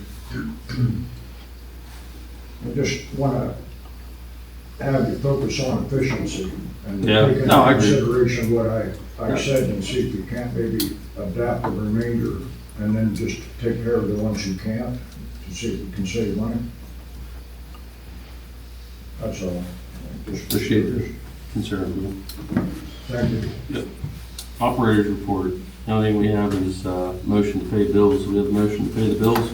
[SPEAKER 8] I just want to have you focus on efficiency and
[SPEAKER 5] Yeah.
[SPEAKER 8] take into
[SPEAKER 5] No, I agree.
[SPEAKER 8] consideration what I said and see if you can't maybe adapt the remainder and then just take care of the ones you can't to see if you can save money. That's all. Just
[SPEAKER 5] Appreciate your concern.
[SPEAKER 8] Thank you.
[SPEAKER 5] Operator's report. The only thing we have is motion to pay bills. We have a motion to pay the bills.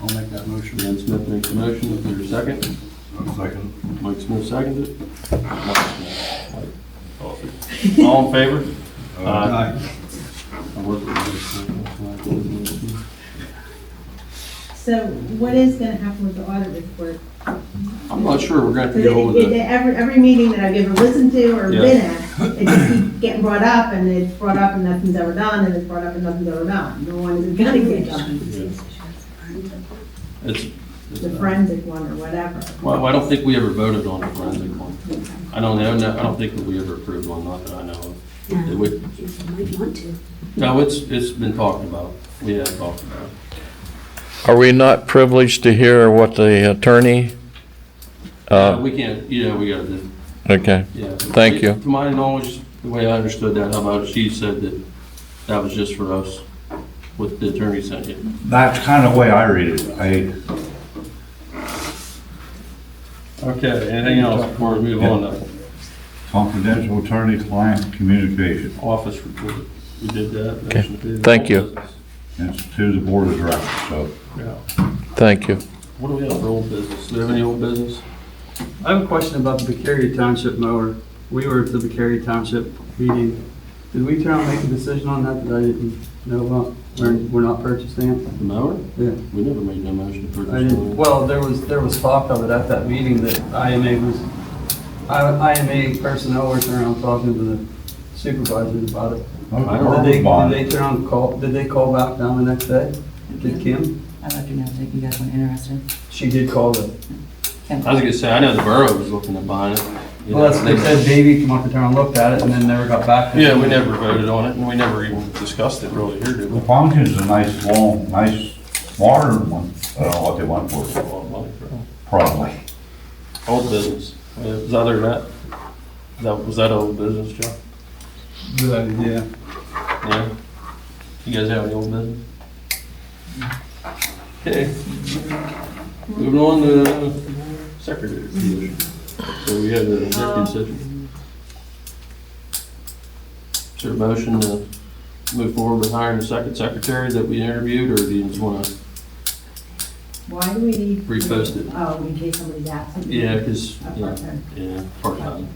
[SPEAKER 3] I'll make that motion.
[SPEAKER 5] Dan Smith makes a motion. Is there a second?
[SPEAKER 4] Second.
[SPEAKER 5] Mike Smith seconded it. All in favor?
[SPEAKER 3] Aye.
[SPEAKER 5] I work with this.
[SPEAKER 1] so what is gonna happen with the audit report?
[SPEAKER 5] I'm not sure we're going to
[SPEAKER 1] Because
[SPEAKER 5] go with it.
[SPEAKER 1] every meeting that I've ever listened to or
[SPEAKER 5] Yeah.
[SPEAKER 1] been at, it just keeps getting brought up, and it's brought up and nothing's ever done, and it's brought up and nothing's ever done. No one is gonna get done.
[SPEAKER 5] It's,
[SPEAKER 1] The forensic one or whatever.
[SPEAKER 5] well, I don't think we ever voted on the forensic one. I don't know, no, I don't think that we ever approved one, not that I know of. Did we?
[SPEAKER 10] Might want to.
[SPEAKER 5] No, it's been talked about. We have talked about it.
[SPEAKER 6] Are we not privileged to hear what the attorney?
[SPEAKER 5] We can't, we gotta do,
[SPEAKER 6] Okay,
[SPEAKER 5] yeah.
[SPEAKER 6] thank you.
[SPEAKER 5] To my knowledge, the way I understood that, how about she said that was just for us, what the attorney sent you.
[SPEAKER 4] That's kind of the way I read it.
[SPEAKER 5] Okay, anything else before we move on to
[SPEAKER 4] Confidential attorney-client communication.
[SPEAKER 5] office report? We did that.
[SPEAKER 6] Okay,
[SPEAKER 5] Motion to do
[SPEAKER 6] thank
[SPEAKER 5] all
[SPEAKER 6] you.
[SPEAKER 5] business.
[SPEAKER 4] It's to the board of directors, so.
[SPEAKER 5] Yeah.
[SPEAKER 6] Thank you.
[SPEAKER 5] What do we have for old business? Do we have any old business?
[SPEAKER 3] I have a question about the Becari Township mower. We were at the Becari Township meeting. Did we try and make a decision on that I didn't know about? We're not purchasing it?
[SPEAKER 5] The mower?
[SPEAKER 3] Yeah.
[SPEAKER 5] We never made no motion to
[SPEAKER 3] I
[SPEAKER 5] purchase
[SPEAKER 3] didn't,
[SPEAKER 5] one.
[SPEAKER 3] well, there was talk of it at that meeting that IMA personnel were around talking to the supervisors about it. Did they turn on call, did they call back down the next day? Did Kim?
[SPEAKER 15] I let you know that you guys weren't interested.
[SPEAKER 3] She did call the,
[SPEAKER 5] I was gonna say, I know the borough was looking at buying it. You
[SPEAKER 3] well,
[SPEAKER 5] know,
[SPEAKER 3] they said Davey came up to town and looked at it and then never got back to us.
[SPEAKER 5] Yeah, we never voted on it, and we never even discussed it really here, did we?
[SPEAKER 4] The pumpkin's a nice, long, nice, modern one. I don't know what they went for.
[SPEAKER 5] A lot of money for it.
[SPEAKER 4] Probably.
[SPEAKER 5] Old business. Was other than that? Was that old business, Joe?
[SPEAKER 3] Yeah.
[SPEAKER 5] Yeah. You guys have any old business? Okay. Moving on to secretary position. So we have an executive session. Is there a motion to move forward with hiring the second secretary that we interviewed, or do you just want to
[SPEAKER 1] Why do we need?
[SPEAKER 5] repost it?
[SPEAKER 1] Oh, in case somebody's absent?
[SPEAKER 5] Yeah, because,
[SPEAKER 1] Part-time.
[SPEAKER 5] yeah, part-time.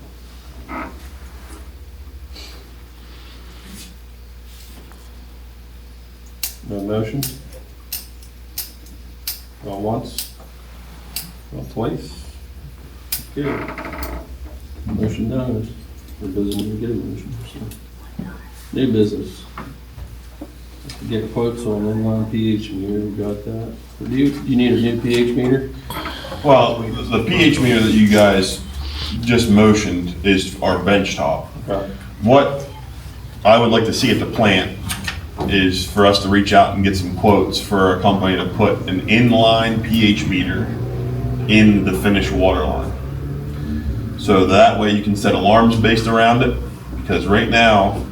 [SPEAKER 5] No motion? Going once? Going twice? Good. Motion dies. Or doesn't even get a motion, so. New business. Get quotes on inline pH meter, we got that. Do you need a new pH meter?
[SPEAKER 2] Well, the pH meter that you guys just motioned is our bench top.
[SPEAKER 5] Okay.
[SPEAKER 2] What I would like to see at the plant is for us to reach out and get some quotes for a company to put an inline pH meter in the finished water line. So that way you can set alarms based around it, because right now,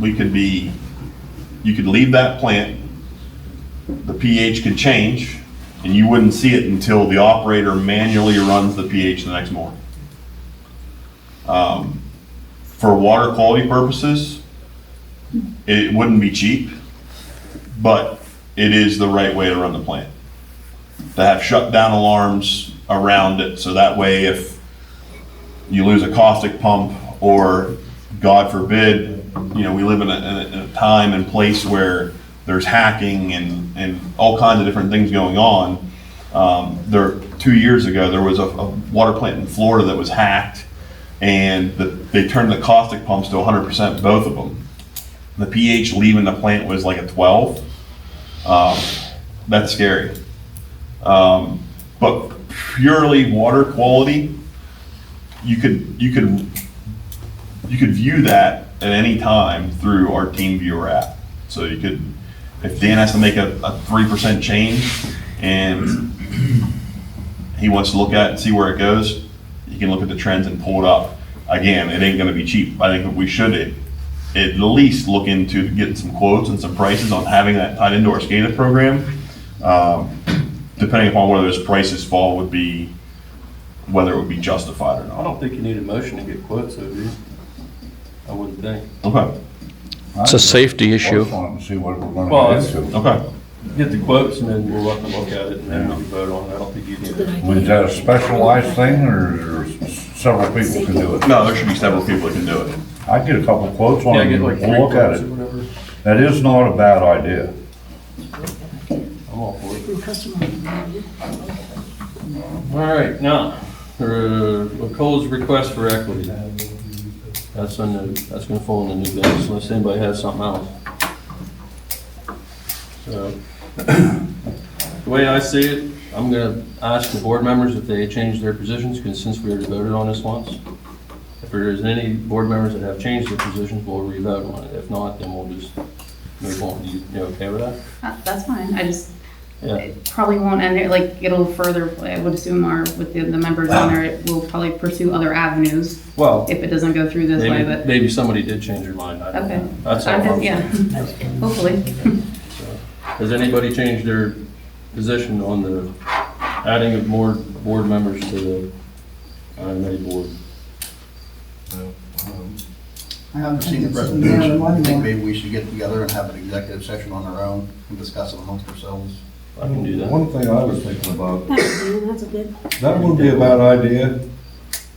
[SPEAKER 2] you could leave that plant, the pH could change, and you wouldn't see it until the operator manually runs the pH the next morning. For water quality purposes, it wouldn't be cheap, but it is the right way to run the plant. To have shutdown alarms around it, so that way if you lose a caustic pump, or God forbid, we live in a time and place where there's hacking and all kinds of different things going on. 2 years ago, there was a water plant in Florida that was hacked, and they turned the caustic pumps to 100%, both of them. The pH leaving the plant was like a 12. That's scary. But purely water quality, you could view that at any time through our TeamViewer app. So you could, if Dan has to make a 3% change and he wants to look at it and see where it goes, you can look at the trends and pull it up. Again, it ain't gonna be cheap. I think we should at least look into getting some quotes and some prices on having that tied into our SCADA program. Depending upon whether those prices fall would be, whether it would be justified or
[SPEAKER 5] I
[SPEAKER 2] not.
[SPEAKER 5] don't think you need a motion to get quotes, though, do you? I wouldn't think.
[SPEAKER 2] Okay,
[SPEAKER 6] It's a safety
[SPEAKER 4] I
[SPEAKER 6] issue.
[SPEAKER 4] just wanted to see what we're
[SPEAKER 5] Well,
[SPEAKER 4] gonna
[SPEAKER 5] it's-
[SPEAKER 4] get into.
[SPEAKER 2] okay.
[SPEAKER 5] Get the quotes, and then we'll let them look at it, and then we can vote on it. I don't think you need it.
[SPEAKER 4] Is that a specialized thing, or several people can do it?
[SPEAKER 2] No, there should be several people that can do it.
[SPEAKER 4] I'd get a couple quotes on
[SPEAKER 5] Yeah,
[SPEAKER 4] it,
[SPEAKER 5] get
[SPEAKER 4] and
[SPEAKER 5] like
[SPEAKER 4] we'll
[SPEAKER 5] 3
[SPEAKER 4] look at
[SPEAKER 5] quotes or
[SPEAKER 4] it.
[SPEAKER 5] whatever.
[SPEAKER 4] That is not a bad idea.
[SPEAKER 5] I'm all for it. All right, now, Nicole's request for equity. That's gonna fall in the new business, unless anybody has something else. So, the way I see it, I'm gonna ask the board members if they change their positions, because since we already voted on this once. If there isn't any board members that have changed their positions, we'll re-vote on it. If not, then we'll just move on. You okay with that?
[SPEAKER 7] That's fine, I just,
[SPEAKER 5] Yeah.
[SPEAKER 7] it probably won't end there, like, it'll further, I would assume with the members on there, it will probably pursue other avenues
[SPEAKER 5] Well,
[SPEAKER 7] if it doesn't go through this way,
[SPEAKER 5] maybe,
[SPEAKER 7] but,
[SPEAKER 5] maybe somebody did change their mind. I don't
[SPEAKER 7] okay.
[SPEAKER 5] know. That's all I'm
[SPEAKER 7] Yeah, hopefully.
[SPEAKER 5] Has anybody changed their position on the adding of more board members to the IMA board?
[SPEAKER 9] I don't
[SPEAKER 17] Seen the
[SPEAKER 9] think it's
[SPEAKER 17] presentation,
[SPEAKER 9] one
[SPEAKER 17] I think
[SPEAKER 9] more.
[SPEAKER 17] maybe we should get together and have an executive session on our own and discuss it amongst ourselves.
[SPEAKER 5] I can do that.
[SPEAKER 4] One thing I was thinking about,
[SPEAKER 10] That's a good.
[SPEAKER 4] that wouldn't be a bad idea.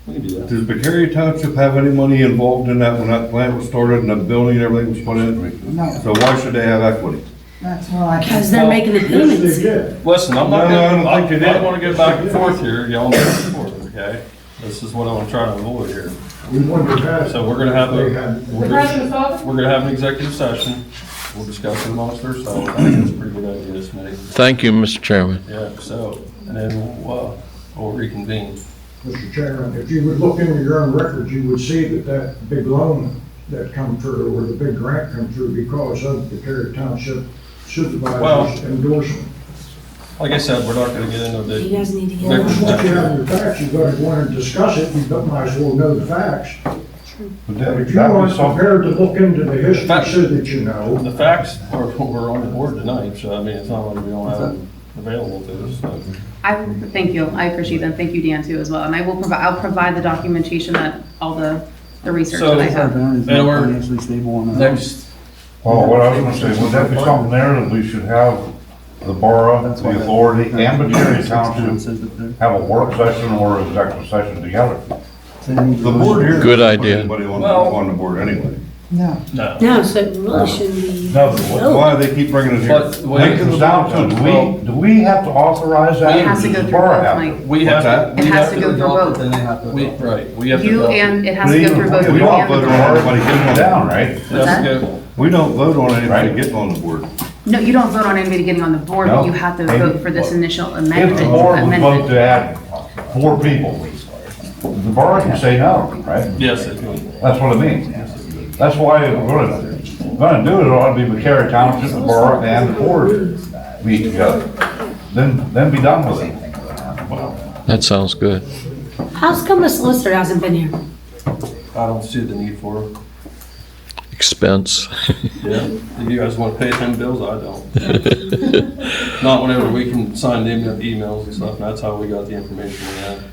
[SPEAKER 5] We can do that.
[SPEAKER 4] Does Becari Township have any money involved in that when that plant was started and the building and everything was put in?
[SPEAKER 9] No,
[SPEAKER 4] So why should they have equity?
[SPEAKER 9] that's why I.
[SPEAKER 10] Because they're making the payments.
[SPEAKER 5] Listen, I'm not
[SPEAKER 4] No, I don't
[SPEAKER 5] gonna,
[SPEAKER 4] think they
[SPEAKER 5] I
[SPEAKER 4] did.
[SPEAKER 5] don't wanna go back and forth here, y'all back and forth, okay? This is what I'm trying to avoid here.
[SPEAKER 16] We wondered that.
[SPEAKER 5] So we're gonna have
[SPEAKER 16] They
[SPEAKER 5] a,
[SPEAKER 16] had-
[SPEAKER 5] we're gonna have an executive session. We'll discuss it amongst ourselves. I think that's a pretty good idea, Smitty.
[SPEAKER 6] Thank you, Mr. Chairman.
[SPEAKER 5] Yeah, so, and then we'll reconvene.
[SPEAKER 16] Mr. Chairman, if you would look into your own records, you would see that big loan that come through, or the big grant come through because of the Cary Township Supervisor's endorsement.
[SPEAKER 5] Like I said, we're not gonna get into the.
[SPEAKER 10] You guys need to get
[SPEAKER 5] Victor
[SPEAKER 10] on.
[SPEAKER 16] Once you have your facts, you've got to go in and discuss it, you might as well know the facts. But if you aren't prepared to look into the history so that you know.
[SPEAKER 5] The facts are, we're on the board tonight, so I mean, it's not like we don't have them available to us, so.
[SPEAKER 7] Thank you, I appreciate that, thank you, Dan, too, as well, and I'll provide the documentation that, all the research
[SPEAKER 5] So,
[SPEAKER 7] that I have.
[SPEAKER 5] and we're next,
[SPEAKER 4] Well, what I was gonna say, would that be something there that we should have the borough, the authority, and the Cary Township have a work session or executive session together? The board here.
[SPEAKER 6] Good idea.
[SPEAKER 4] Anybody on the board anyway?
[SPEAKER 13] No.
[SPEAKER 5] no.
[SPEAKER 10] No, so it really shouldn't be.
[SPEAKER 4] No, but why do they keep bringing it
[SPEAKER 5] But
[SPEAKER 4] here?
[SPEAKER 5] the way
[SPEAKER 4] When it comes down to, it, do we have to authorize that?
[SPEAKER 7] It has to
[SPEAKER 4] or
[SPEAKER 7] go
[SPEAKER 4] does the
[SPEAKER 7] through
[SPEAKER 4] borough
[SPEAKER 7] both,
[SPEAKER 4] have to?
[SPEAKER 7] Mike.
[SPEAKER 5] We have to.
[SPEAKER 7] It has to go through both.
[SPEAKER 3] Then they have to.
[SPEAKER 5] Right, we have to.
[SPEAKER 7] You
[SPEAKER 5] adopt it.
[SPEAKER 7] and, it has
[SPEAKER 4] But
[SPEAKER 7] to go
[SPEAKER 4] even
[SPEAKER 7] through
[SPEAKER 4] if
[SPEAKER 7] both
[SPEAKER 4] we
[SPEAKER 7] you
[SPEAKER 4] don't
[SPEAKER 7] and the
[SPEAKER 4] vote on
[SPEAKER 7] board.
[SPEAKER 4] everybody getting it down, right?
[SPEAKER 5] It has to go.
[SPEAKER 4] We don't vote on anybody getting on the board.
[SPEAKER 7] No, you don't vote on anybody getting on the board, but
[SPEAKER 4] No.
[SPEAKER 7] you have to
[SPEAKER 4] Hey,
[SPEAKER 7] vote for this initial
[SPEAKER 4] If
[SPEAKER 7] amendment.
[SPEAKER 4] the board would vote to add 4 people, the borough can say no, right?
[SPEAKER 5] Yes, it will.
[SPEAKER 4] That's what I mean. That's why if we're gonna do it, it ought to be the Cary Township, the borough, and the board meet together. Then be done with it.
[SPEAKER 6] That sounds good.
[SPEAKER 10] How's come the solicitor hasn't been here?
[SPEAKER 5] I don't see the need for it.
[SPEAKER 6] Expense.
[SPEAKER 5] Yeah, if you guys wanna pay them bills, I don't. Not whenever we can sign them emails and stuff, and that's how we got the information we had.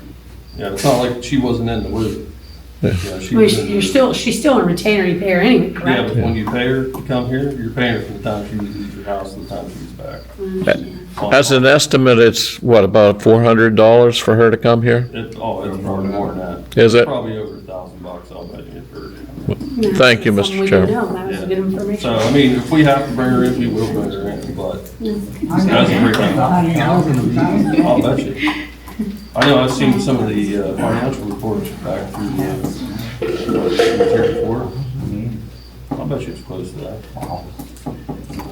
[SPEAKER 5] Yeah, it's not like she wasn't in the loop. Yeah, she
[SPEAKER 10] Well,
[SPEAKER 5] was in the loop.
[SPEAKER 10] she's still in retainer, you pay her anyway,
[SPEAKER 5] Yeah,
[SPEAKER 10] correct?
[SPEAKER 5] but when you pay her to come here, you're paying her from the time she leaves your house to the time she's back.
[SPEAKER 6] As an estimate, it's what, about $400 for her to come here?
[SPEAKER 5] It's probably more than that.
[SPEAKER 6] Is it?
[SPEAKER 5] Probably over $1,000, I'll bet you, for.
[SPEAKER 10] No,
[SPEAKER 6] Thank you,
[SPEAKER 10] something
[SPEAKER 6] Mr.
[SPEAKER 10] we
[SPEAKER 6] Chairman.
[SPEAKER 10] didn't know. That was
[SPEAKER 5] Yeah.
[SPEAKER 10] good information.
[SPEAKER 5] So, I mean, if we have to bring her in, we will bring her in, but as of right now, I'll bet you. I know, I've seen some of the financial reports back through the year before. I'll bet you it's close to that.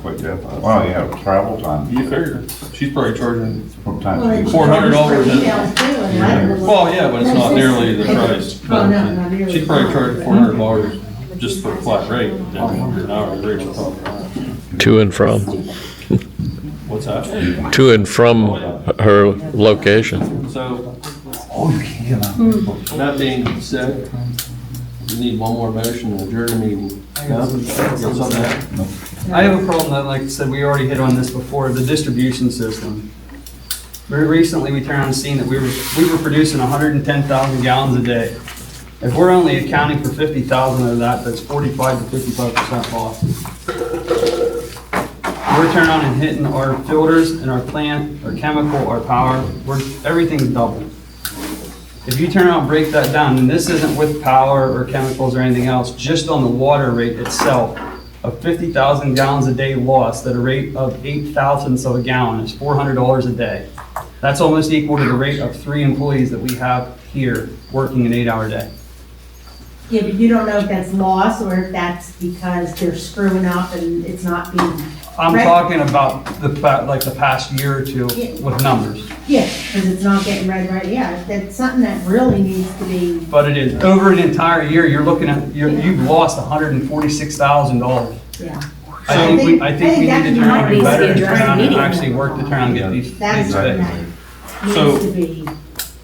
[SPEAKER 4] But yeah, wow, yeah, travel time.
[SPEAKER 5] You figure, she's probably charging
[SPEAKER 4] From time
[SPEAKER 1] Well,
[SPEAKER 4] to
[SPEAKER 1] they
[SPEAKER 4] time.
[SPEAKER 5] $400.
[SPEAKER 1] emails too, and letters.
[SPEAKER 5] Well, yeah, but it's not nearly the price.
[SPEAKER 1] Oh, no, not nearly.
[SPEAKER 5] She's probably charging $400 just for a flat rate, and an hourly rate on top of that.
[SPEAKER 6] To and from.
[SPEAKER 5] What's that?
[SPEAKER 6] To and from her location.
[SPEAKER 5] So, that being said, we need one more motion to adjourn the meeting. No? Got something else?
[SPEAKER 3] I have a problem that, like I said, we already hit on this before, the distribution system. Very recently, we turned on and seen that we were producing 110,000 gallons a day. If we're only accounting for 50,000 of that, that's 45 to 55% loss. We're turning on and hitting our filters and our plant, our chemical, our power, everything's double. If you turn around and break that down, and this isn't with power or chemicals or anything else, just on the water rate itself, of 50,000 gallons a day lost at a rate of 8 thousandths of a gallon is $400 a day. That's almost equal to the rate of 3 employees that we have here working an 8-hour day.
[SPEAKER 1] Yeah, but you don't know if that's loss or if that's because they're screwing up and it's not being.
[SPEAKER 3] I'm
[SPEAKER 1] Right.
[SPEAKER 3] talking about the past year or two
[SPEAKER 1] Yeah.
[SPEAKER 3] with numbers.
[SPEAKER 1] Yeah, because it's not getting read right, yeah, that's something that really needs to be,
[SPEAKER 3] But it is, over an entire year, you're looking at, you've lost $146,000.
[SPEAKER 1] yeah.
[SPEAKER 3] I think we need to turn around and be better and
[SPEAKER 10] that's
[SPEAKER 3] turn around and
[SPEAKER 10] what
[SPEAKER 3] actually work to turn around and get these
[SPEAKER 1] That's
[SPEAKER 3] things
[SPEAKER 1] what
[SPEAKER 3] fixed.
[SPEAKER 1] that needs to be.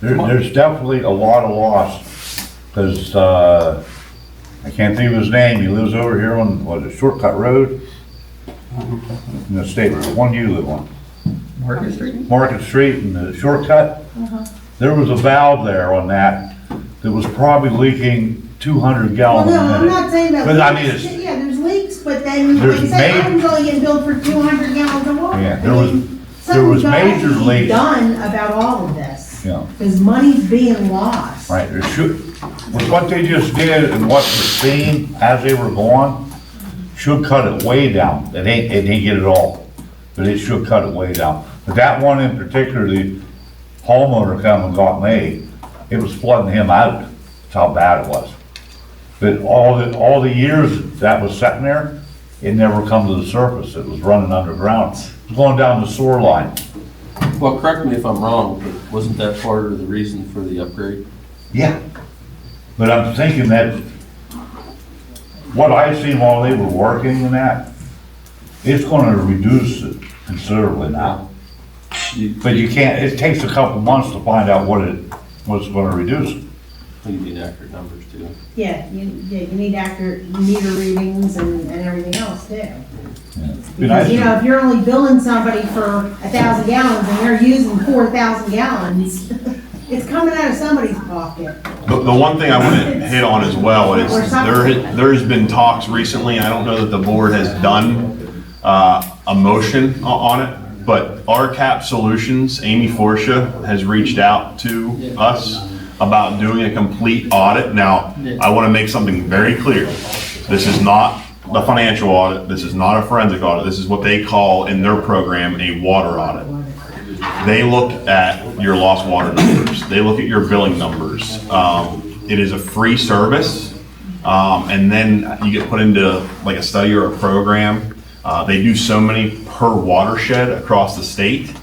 [SPEAKER 4] There's definitely a lot of loss, because, I can't think of his name, he lives over here on, what is it, Shortcut Road? In the state, the one you live on.
[SPEAKER 3] Market Street?
[SPEAKER 4] Market Street and the Shortcut. There was a valve there on that was probably leaking 200
[SPEAKER 1] Well,
[SPEAKER 4] gallons
[SPEAKER 1] no,
[SPEAKER 4] a
[SPEAKER 1] I'm
[SPEAKER 4] minute.
[SPEAKER 1] not saying that.
[SPEAKER 4] But I mean,
[SPEAKER 1] leaks.
[SPEAKER 4] it's,
[SPEAKER 1] Yeah, there's leaks, but then, like
[SPEAKER 4] There's
[SPEAKER 1] I said,
[SPEAKER 4] ma-
[SPEAKER 1] I was only getting billed for 200 gallons of water.
[SPEAKER 4] Yeah,
[SPEAKER 1] I
[SPEAKER 4] there was-
[SPEAKER 1] mean,
[SPEAKER 4] there was
[SPEAKER 1] something's gotta
[SPEAKER 4] major
[SPEAKER 1] be
[SPEAKER 4] leaks.
[SPEAKER 1] done about all of this,
[SPEAKER 4] you know,
[SPEAKER 1] because money's being lost.
[SPEAKER 4] right, there should, with what they just did and what was seen as they were gone, should cut it way down. It didn't get it all, but it should cut it way down. But that one in particular, the homeowner come and got me, it was flooding him out. That's how bad it was. But all the years that was sitting there, it never come to the surface. It was running underground. It was going down the sewer line.
[SPEAKER 5] Well, correct me if I'm wrong, but wasn't that part of the reason for the upgrade?
[SPEAKER 4] Yeah. But I'm thinking that what I seen while they were working and that, it's gonna reduce it considerably now. But you can't, it takes a couple months to find out what's gonna reduce it.
[SPEAKER 5] You need accurate numbers too.
[SPEAKER 1] Yeah, you need accurate meter readings and everything else too. Because, you know, if you're only billing somebody for 1,000 gallons and they're using 4,000 gallons, it's coming out of somebody's pocket.
[SPEAKER 2] The one thing I want to hit on as well is there's been talks recently, I don't know that the board has done a motion on it, but RCAP Solutions, Amy Forsha has reached out to us about doing a complete audit. Now, I want to make something very clear. This is not the financial audit. This is not a forensic audit. This is what they call in their program a water audit. They look at your lost water numbers. They look at your billing numbers. It is a free service. And then you get put into like a study or a program. They do so many per watershed across the state.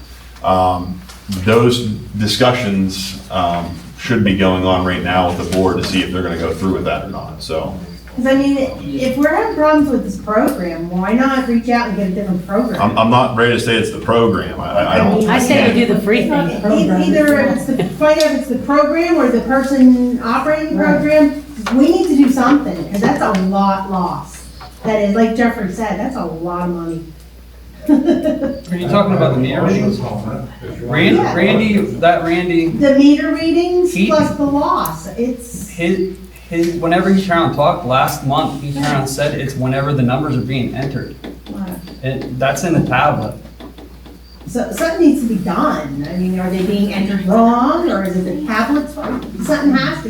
[SPEAKER 2] Those discussions should be going on right now with the board to see if they're going to go through with that or not. So,
[SPEAKER 1] Because I mean, if we're having problems with this program, why not reach out and get a different program?
[SPEAKER 2] I'm not ready to say it's the program. I don't.
[SPEAKER 10] I say we do the free thing.
[SPEAKER 1] Either it's find out if it's the program or the person operating the program. We need to do something, because that's a lot lost. That is, like Jeffrey said, that's a lot of money.
[SPEAKER 3] Are you talking about the meter readings? Randy,
[SPEAKER 1] The meter readings plus the loss, it's.
[SPEAKER 3] Whenever he turned around and talked last month, he turned around and said it's whenever the numbers are being entered. That's in the tablet.
[SPEAKER 1] So something needs to be done. I mean, are they being entered wrong, or is it the tablets wrong? Something has to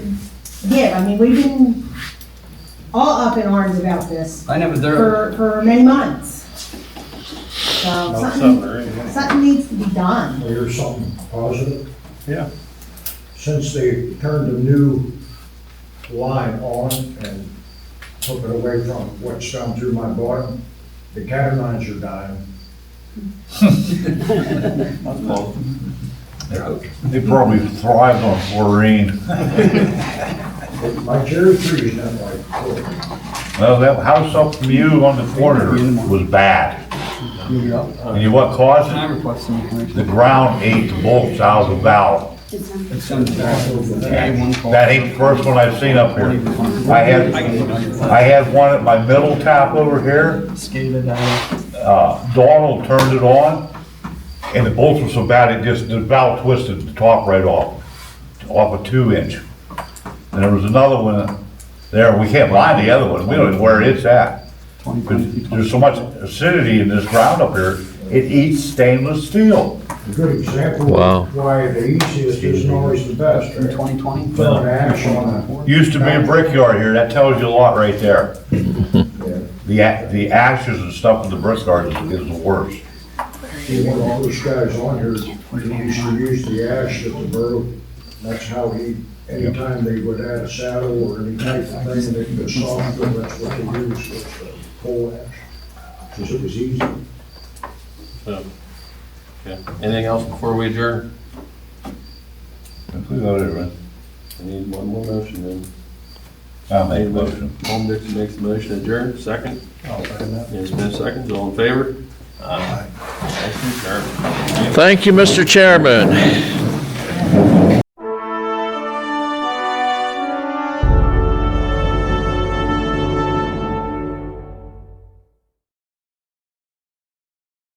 [SPEAKER 1] give. I mean, we've been all up in arms about this
[SPEAKER 3] I know, but they're.
[SPEAKER 1] for many months. So something needs to be done.
[SPEAKER 8] Well, here's something positive.
[SPEAKER 3] Yeah.
[SPEAKER 8] Since they turned the new line on and took it away from what's down through my bottom, the catamines are dying.
[SPEAKER 4] They probably thrived on chlorine.
[SPEAKER 8] My cherry tree is not like.
[SPEAKER 4] Well, that house up from you on the corner was bad. And you know what caused it? The ground ate the bolts out of the valve. That ain't the first one I've seen up here. I had one at my middle tap over here. Donald turned it on, and the bolts were so bad, the valve twisted the top right off a 2-inch. And there was another one there, we can't find the other one, we don't know where it's at. There's so much acidity in this ground up here, it eats stainless steel.
[SPEAKER 8] A good example
[SPEAKER 6] Wow.
[SPEAKER 8] of why the easiest isn't always the best.
[SPEAKER 3] In 2020.
[SPEAKER 8] Burn ash on a.
[SPEAKER 4] Used to be a brickyard here, that tells you a lot right there. The ashes and stuff in the brickyard is the worst.
[SPEAKER 8] One of those guys on here, he used to use the ash at the borough. That's how anytime they would add a saddle or any type of thing that could soften, that's what they used, was coal ash. Because it was easy.
[SPEAKER 5] Okay. Anything else before we adjourn?
[SPEAKER 4] I think that's it, right?
[SPEAKER 5] I need one more motion then.
[SPEAKER 4] I'll make a motion.
[SPEAKER 5] Tom Dixon makes the motion to adjourn, second.
[SPEAKER 17] I'll second that.
[SPEAKER 5] Yes, Smith seconds, all in favor? Aye. Motion adjourned.
[SPEAKER 6] Thank you, Mr. Chairman.